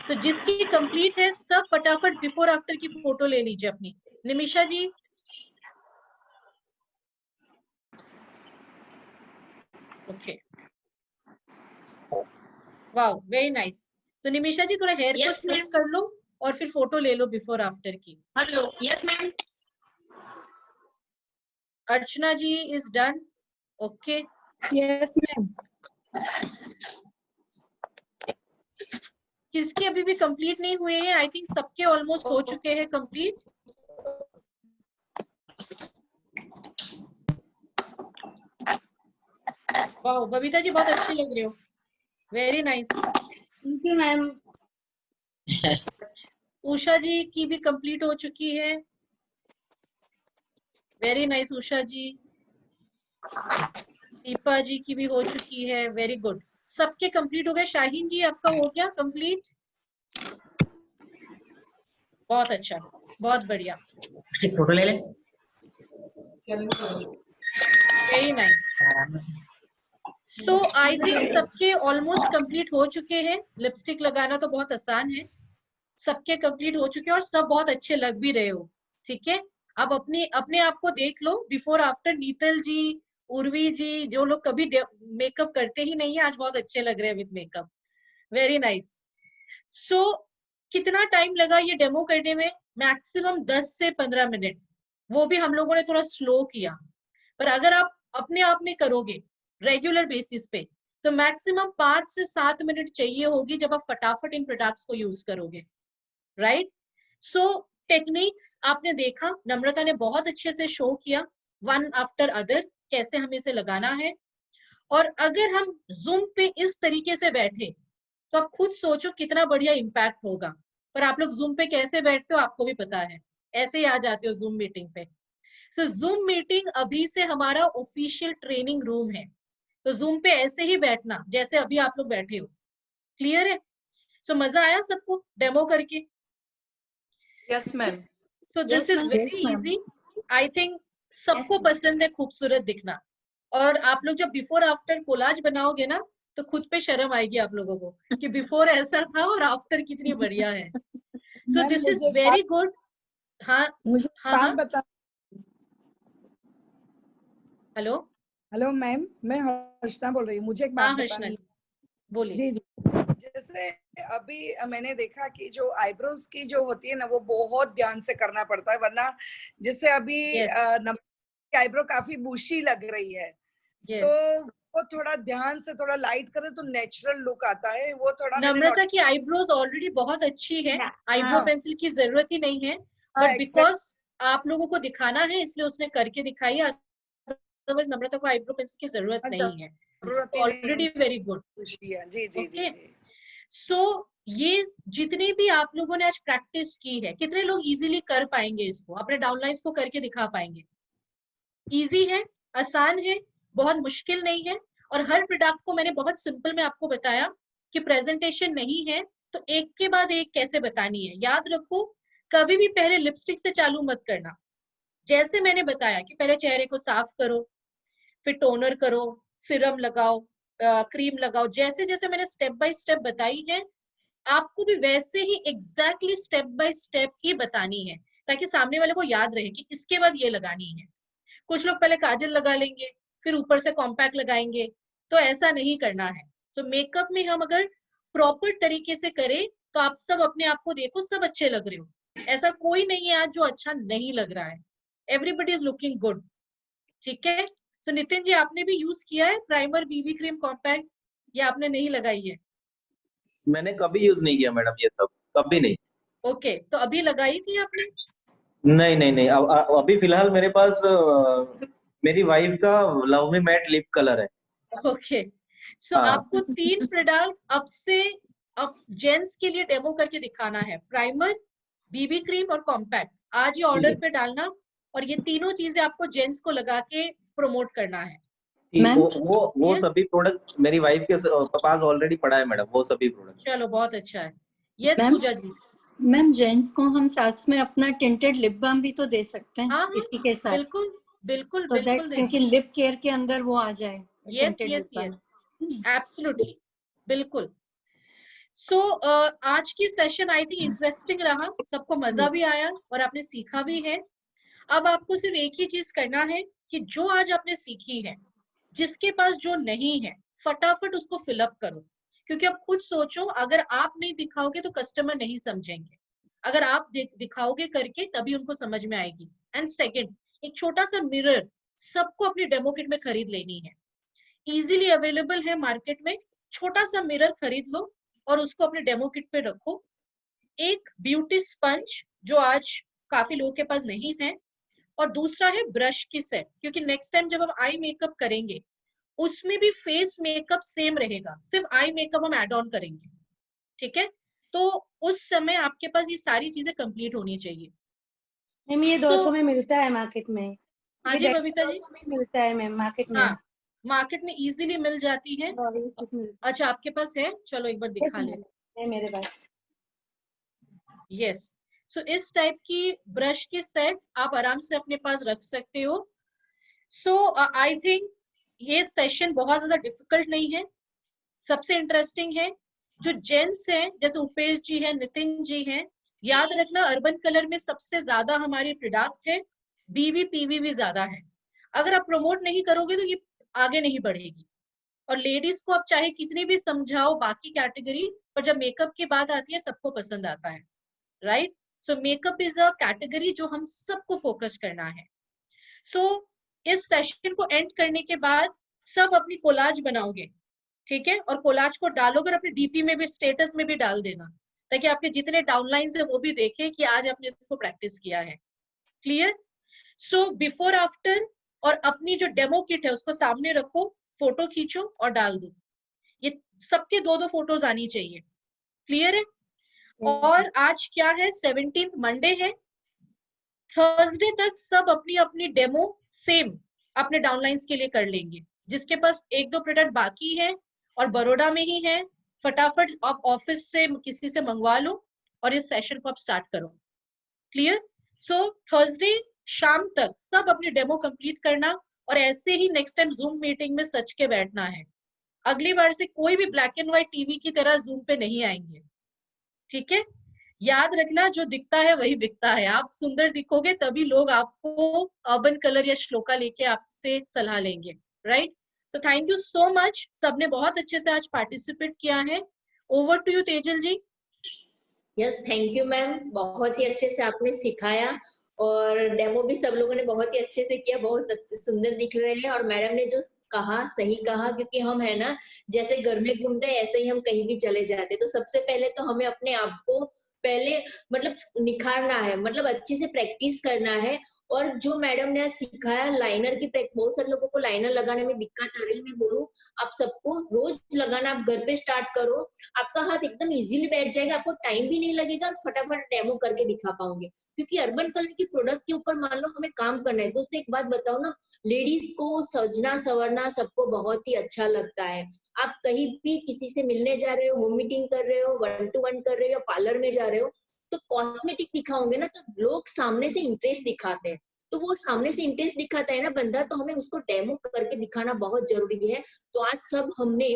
सो जिसकी कंप्लीट है सब फटाफट बिफोर आफ्टर की फोटो ले लीजिए अपनी। निमिषा जी, ओके, वाओ, वेरी नाइस। सो निमिषा जी थोड़ा हेयर को स्ट्रेट कर लो और फिर फोटो ले लो बिफोर आफ्टर की। Hello, yes ma'am. Archana ji is done, okay. Yes ma'am. किसके अभी भी कंप्लीट नहीं हुए हैं? आई थिंक सबके ऑलमोस्ट हो चुके हैं कंप्लीट। वाओ, बबीता जी बहुत अच्छी लग रहे हो, very nice. Thank you ma'am. Usha ji की भी कंप्लीट हो चुकी है, वेरी नाइस उषा जी। दीपा जी की भी हो चुकी है, वेरी गुड। सबके कंप्लीट हो गए। शाहीन जी आपका हो गया कंप्लीट? बहुत अच्छा, बहुत बढ़िया, फोटो ले ले। Very nice. So I think सबके ऑलमोस्ट कंप्लीट हो चुके हैं। लिपस्टिक लगाना तो बहुत आसान है, सबके कंप्लीट हो चुके हैं और सब बहुत अच्छे लग भी रहे हो, ठीक है। अब अपने आप को देख लो बिफोर आफ्टर। नीतल जी, उर्वी जी, जो लोग कभी मेकअप करते ही नहीं है, आज बहुत अच्छे लग रहे हैं विद मेकअप, वेरी नाइस। सो कितना टाइम लगा ये डेमो करने में? मैक्सिमम 10 से 15 मिनट, वो भी हम लोगों ने थोड़ा स्लो किया। पर अगर आप अपने आप में करोगे रेगुलर बेसिस पे तो मैक्सिमम 5 से 7 मिनट चाहिए होगी जब आप फटाफट इन प्रोडक्ट्स को यूज करोगे, राइट? सो टेक्निक्स आपने देखा, नम्रता ने बहुत अच्छे से शो किया वन आफ्टर अदर कैसे हमें इसे लगाना है। और अगर हम जूम पे इस तरीके से बैठे तो आप खुद सोचो कितना बढ़िया इम्पैक्ट होगा। पर आप लोग जूम पे कैसे बैठते हो आपको भी पता है, ऐसे ही आ जाते हो जूम मीटिंग पे। सो जूम मीटिंग अभी से हमारा ऑफिशियल ट्रेनिंग रूम है, तो जूम पे ऐसे ही बैठना जैसे अभी आप लोग बैठे हो, क्लियर है? सो मजा आया सबको डेमो करके? Yes ma'am. So this is very easy, I think सबको पसंद है खूबसूरत दिखना। और आप लोग जब बिफोर आफ्टर कोलाज बनाओगे ना तो खुद पे शर्म आएगी आप लोगों को कि बिफोर ऐसा था और आफ्टर कितनी बढ़िया है। So this is very good. हाँ, मुझे हाँ, बात हाँ, बता। हेलो, हेलो मैम, मैं हर्षना बोल रही हूँ। मुझे एक बात हाँ हर्षना बतानी जी बोलिए। जी जी। जैसे अभी मैंने देखा कि जो आईब्रोज की जो होती है ना वो बहुत ध्यान से करना पड़ता है, वरना जैसे अभी आईब्रो काफी बुशी लग रही है, तो वो थोड़ा ध्यान से थोड़ा लाइट करे तो नेचुरल लुक आता है। वो थोड़ा नम्रता की आईब्रोज ऑलरेडी बहुत अच्छी है, आईब्रो पेंसिल की जरूरत ही नहीं है, बट बिकॉज आप लोगों को दिखाना है इसलिए उसने करके दिखाई है, अदरवाइज नम्रता को आईब्रो पेंसिल की जरूरत नहीं है, ऑलरेडी वेरी गुड। जी जी जी। सो ये जितनी भी आप लोगों ने आज प्रैक्टिस की है, कितने लोग इजीली कर पाएंगे इसको, अपने डाउनलाइंस को करके दिखा पाएंगे? इजी है, आसान है, बहुत मुश्किल नहीं है। और हर प्रोडक्ट को मैंने बहुत सिंपल में आपको बताया कि प्रेजेंटेशन नहीं है तो एक के बाद एक कैसे बतानी है। याद रखो, कभी भी पहले लिपस्टिक से चालू मत करना। जैसे मैंने बताया कि पहले चेहरे को साफ करो, फिर टोनर करो, सिरम लगाओ, क्रीम लगाओ, जैसे जैसे मैंने स्टेप बाय स्टेप बताई है आपको भी वैसे ही एग्जैक्टली स्टेप बाय स्टेप ही बतानी है, ताकि सामने वाले को याद रहे कि इसके बाद ये लगानी है। कुछ लोग पहले काजल लगा लेंगे फिर ऊपर से कॉम्पैक्ट लगाएंगे, तो ऐसा नहीं करना है। सो मेकअप में हम अगर प्रॉपर तरीके से करें तो आप सब अपने आप को देखो, सब अच्छे लग रहे हो, ऐसा कोई नहीं है आज जो अच्छा नहीं लग रहा है, एवरीबडी इज लुकिंग गुड, ठीक है? सो नितिन जी, आपने भी यूज किया है प्राइमर, बीबी क्रीम, कॉम्पैक्ट, या आपने नहीं लगाई है? मैंने कभी यूज नहीं किया मैडम ये सब, कभी नहीं। ओके, तो अभी लगाई थी आपने? नहीं नहीं नहीं, अभी फिलहाल मेरे पास मेरी वाइफ का love me mat lip colour है। ओके, सो हाँ। आपको 3 प्रोडक्ट अब जेंट्स के लिए डेमो करके दिखाना है, प्राइमर, बीबी क्रीम और कॉम्पैक्ट। आज ही ऑर्डर पे डालना, और ये तीनों चीजें आपको जेंट्स को लगा के प्रमोट करना है। वो सभी प्रोडक्ट मेरी वाइफ के पास ऑलरेडी पड़ा है मैडम, वो सभी प्रोडक्ट। चलो बहुत अच्छा है। यस मैम, पूजा जी। मैम जेंट्स को हम साथ में अपना टिंटेड लिप बाम भी तो दे सकते हैं। हाँ, इसी के साथ। बिल्कुल बिल्कुल तो बिल्कुल दे क्योंकि लिप केयर के अंदर वो आ जाए। Yes tinted yes lip balm। Yes, absolutely, बिल्कुल। सो आज की सेशन आई थिंक इंटरेस्टिंग रहा, सबको मजा भी आया और आपने सीखा भी है। अब आपको सिर्फ एक ही चीज करना है कि जो आज आपने सीखी है, जिसके पास जो नहीं है, फटाफट उसको फिलअप करो। क्योंकि अब खुद सोचो, अगर आप नहीं दिखाओगे तो कस्टमर नहीं समझेंगे, अगर आप दिखाओगे करके तभी उनको समझ में आएगी। एंड सेकंड, एक छोटा सा मिरर सबको अपनी डेमो किट में खरीद लेनी है, इजीली अवेलेबल है मार्केट में। छोटा सा मिरर खरीद लो और उसको अपने डेमो किट पे रखो। एक ब्यूटी स्पंज जो आज काफी लोगों के पास नहीं है, और दूसरा है ब्रश की सेट, क्योंकि नेक्स्ट टाइम जब हम आई मेकअप करेंगे उसमें भी फेस मेकअप सेम रहेगा, सिर्फ आई मेकअप हम एड ऑन करेंगे, ठीक है? तो उस समय आपके पास ये सारी चीजें कंप्लीट होनी चाहिए। मैम ये 200 में मिलता है मार्केट में। हाँ जी बबीता जी, मिलता है मैम मार्केट में। हाँ, मार्केट में इजीली मिल जाती है। अच्छा, आपके पास है? चलो एक बार दिखा ले। है मेरे पास। यस, सो इस टाइप की ब्रश की सेट आप आराम से अपने पास रख सकते हो। सो आई थिंक ये सेशन बहुत ज्यादा डिफिकल्ट नहीं है, सबसे इंटरेस्टिंग है। जो जेंट्स हैं, जैसे उपेश जी हैं, नितिन जी हैं, याद रखना अर्बन कलर में सबसे ज्यादा हमारी प्रोडक्ट है, बीवी पीवी भी ज्यादा है। अगर आप प्रमोट नहीं करोगे तो ये आगे नहीं बढ़ेगी। और लेडीज को आप चाहे कितनी भी समझाओ बाकी कैटेगरी, पर जब मेकअप की बात आती है सबको पसंद आता है, right? So makeup is a category जो हम सबको फोकस करना है। सो इस सेशन को एंड करने के बाद सब अपनी कोलाज बनाओगे, ठीक है? और कोलाज को डालोगे और अपने डीपी में भी, स्टेटस में भी डाल देना, ताकि आपके जितने डाउनलाइंस है वो भी देखें कि आज आपने इसको प्रैक्टिस किया है। क्लियर? सो बिफोर आफ्टर और अपनी जो डेमो किट है उसको सामने रखो, फोटो खींचो और डाल दो। ये सबके 2-2 फोटोज आनी चाहिए। क्लियर है? और आज क्या है? 17 मंडे है। थर्सडे तक सब अपनी अपनी डेमो सेम अपने डाउनलाइंस के लिए कर लेंगे। जिसके पास 1-2 प्रोडक्ट बाकी है और बड़ौदा में ही है, फटाफट आप ऑफिस से किसी से मंगवा लो और इस सेशन को आप स्टार्ट करो। क्लियर? सो थर्सडे शाम तक सब अपनी डेमो कंप्लीट करना, और ऐसे ही नेक्स्ट टाइम जूम मीटिंग में सच के बैठना है। अगली बार से कोई भी ब्लैक एंड व्हाइट टीवी की तरह जूम पे नहीं आएंगे, ठीक है? याद रखना, जो दिखता है वही बिकता है। आप सुंदर दिखोगे तभी लोग आपको अर्बन कलर या श्लोका लेके आपसे सलाह लेंगे, right? So thank you so much, सबने बहुत अच्छे से आज पार्टिसिपेट किया है। Over to you Tejal ji. Yes, thank you ma'am, बहुत ही अच्छे से आपने सिखाया और डेमो भी सब लोगों ने बहुत ही अच्छे से किया, बहुत सुंदर दिख रहे हैं। और मैडम ने जो कहा सही कहा, क्योंकि हम है ना जैसे घर में घूमते हैं ऐसे ही हम कहीं भी चले जाते, तो सबसे पहले तो हमें अपने आप को पहले मतलब निखारना है, मतलब अच्छे से प्रैक्टिस करना है। और जो मैडम ने सिखाया लाइनर की प्रैक्टिस, बहुत सारे लोगों को लाइनर लगाने में दिक्कत आ रही है, मैं बोलूं आप सबको रोज लगाना, आप घर पे स्टार्ट करो, आपका हाथ एकदम इजीली बैठ जाएगा, आपको टाइम भी नहीं लगेगा और फटाफट डेमो करके दिखा पाओगे। क्योंकि अर्बन कलर की प्रोडक्ट के ऊपर मान लो हमें काम करना है। दोस्तों एक बात बताओ ना, लेडीज को सजना संवरना सबको बहुत ही अच्छा लगता है। आप कहीं भी किसी से मिलने जा रहे हो, होम मीटिंग कर रहे हो, 1-to-1 कर रहे हो, पार्लर में जा रहे हो, तो कॉस्मेटिक दिखाओगे ना तो लोग सामने से इंटरेस्ट दिखाते हैं। तो वो सामने से इंटरेस्ट दिखाता है ना बंदा, तो हमें उसको डेमो करके दिखाना बहुत जरूरी है। तो आज सब हमने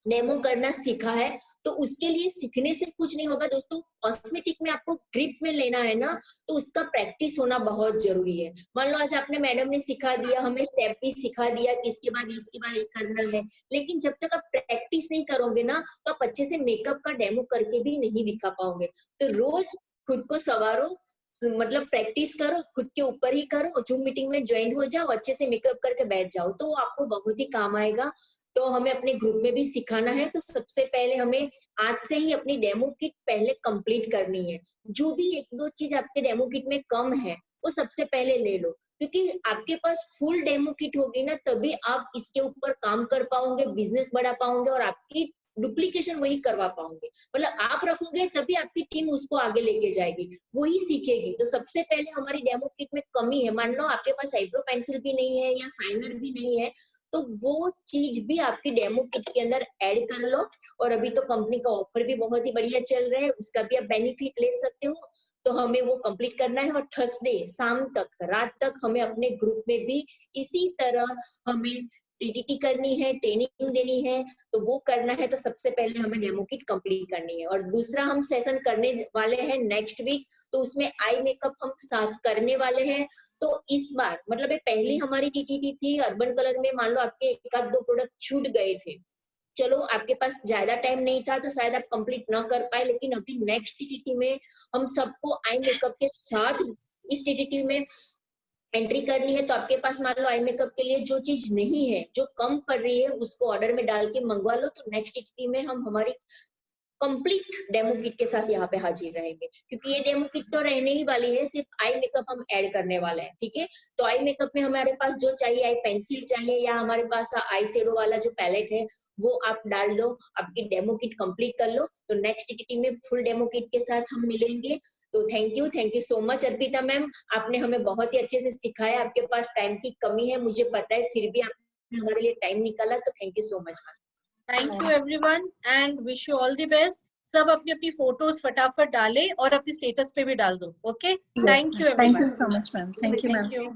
डेमो करना सीखा है, तो उसके लिए सीखने से कुछ नहीं होगा दोस्तों। कॉस्मेटिक में आपको ग्रिप में लेना है ना, तो उसका प्रैक्टिस होना बहुत जरूरी है। मान लो आज आपने मैडम ने सिखा दिया, हमें स्टेप भी सिखा दिया कि इसके बाद ये करना है, लेकिन जब तक आप प्रैक्टिस नहीं करोगे ना तो आप अच्छे से मेकअप का डेमो करके भी नहीं दिखा पाओगे। तो रोज खुद को संवारो, मतलब प्रैक्टिस करो, खुद के ऊपर ही करो, जूम मीटिंग में ज्वाइन हो जाओ, अच्छे से मेकअप करके बैठ जाओ, तो वो आपको बहुत ही काम आएगा। तो हमें अपने ग्रुप में भी सिखाना है, तो सबसे पहले हमें आज से ही अपनी डेमो किट पहले कंप्लीट करनी है। जो भी 1-2 चीज आपके डेमो किट में कम है वो सबसे पहले ले लो, क्योंकि आपके पास फुल डेमो किट होगी ना, तभी आप इसके ऊपर काम कर पाओगे, बिजनेस बढ़ा पाओगे और आपकी डुप्लीकेशन वही करवा पाओगे। मतलब आप रखोगे तभी आपकी टीम उसको आगे लेके जाएगी, वही सीखेगी। तो सबसे पहले हमारी डेमो किट में कमी है, मान लो आपके पास आईब्रो पेंसिल भी नहीं है या शाइनर भी नहीं है, तो वो चीज भी आपकी डेमो किट के अंदर ऐड कर लो। और अभी तो कंपनी का ऑफर भी बहुत ही बढ़िया चल रहा है, उसका भी आप बेनिफिट ले सकते हो। तो हमें वो कंप्लीट करना है, और थर्सडे शाम तक, रात तक हमें अपने ग्रुप में भी इसी तरह हमें टीटीटी करनी है, ट्रेनिंग देनी है, तो वो करना है। तो सबसे पहले हमें डेमो किट कंप्लीट करनी है। और दूसरा हम सेशन करने वाले हैं नेक्स्ट वीक, तो उसमें आई मेकअप हम साथ करने वाले हैं। तो इस बार मतलब ये पहली हमारी टीटीटी थी अर्बन कलर में, मान लो आपके 1-2 प्रोडक्ट छूट गए थे, चलो आपके पास ज्यादा टाइम नहीं था तो शायद आप कंप्लीट ना कर पाए, लेकिन अभी नेक्स्ट टीटीटी में हम सबको आई मेकअप के साथ इस टीटीटी में एंट्री करनी है। तो आपके पास मान लो आई मेकअप के लिए जो चीज नहीं है, जो कम पड़ रही है, उसको ऑर्डर में डाल के मंगवा लो। तो नेक्स्ट टीटीटी में हम हमारी कंप्लीट डेमो किट के साथ यहाँ पे हाजिर रहेंगे, क्योंकि ये डेमो किट तो रहने ही वाली है, सिर्फ आई मेकअप हम ऐड करने वाले हैं, ठीक है। तो आई मेकअप में हमारे पास जो चाहिए, आई पेंसिल चाहिए या हमारे पास आई शेडो वाला जो पैलेट है वो आप डाल दो, आपकी डेमो किट कंप्लीट कर लो। तो नेक्स्ट टीटीटी में फुल डेमो किट के साथ हम मिलेंगे। तो thank you so much Arpita ma'am, आपने हमें बहुत ही अच्छे से सिखाया। आपके पास टाइम की कमी है मुझे पता है, फिर भी आपने हमारे लिए टाइम निकाला, तो thank you so much ma'am. Thank you everyone and wish you all the best. सब अपनी अपनी फोटोज फटाफट डालें और अपने स्टेटस पे भी डाल दो। Okay, thank you everyone. Thank you so much, ma'am. Thank you, ma'am. Thank you.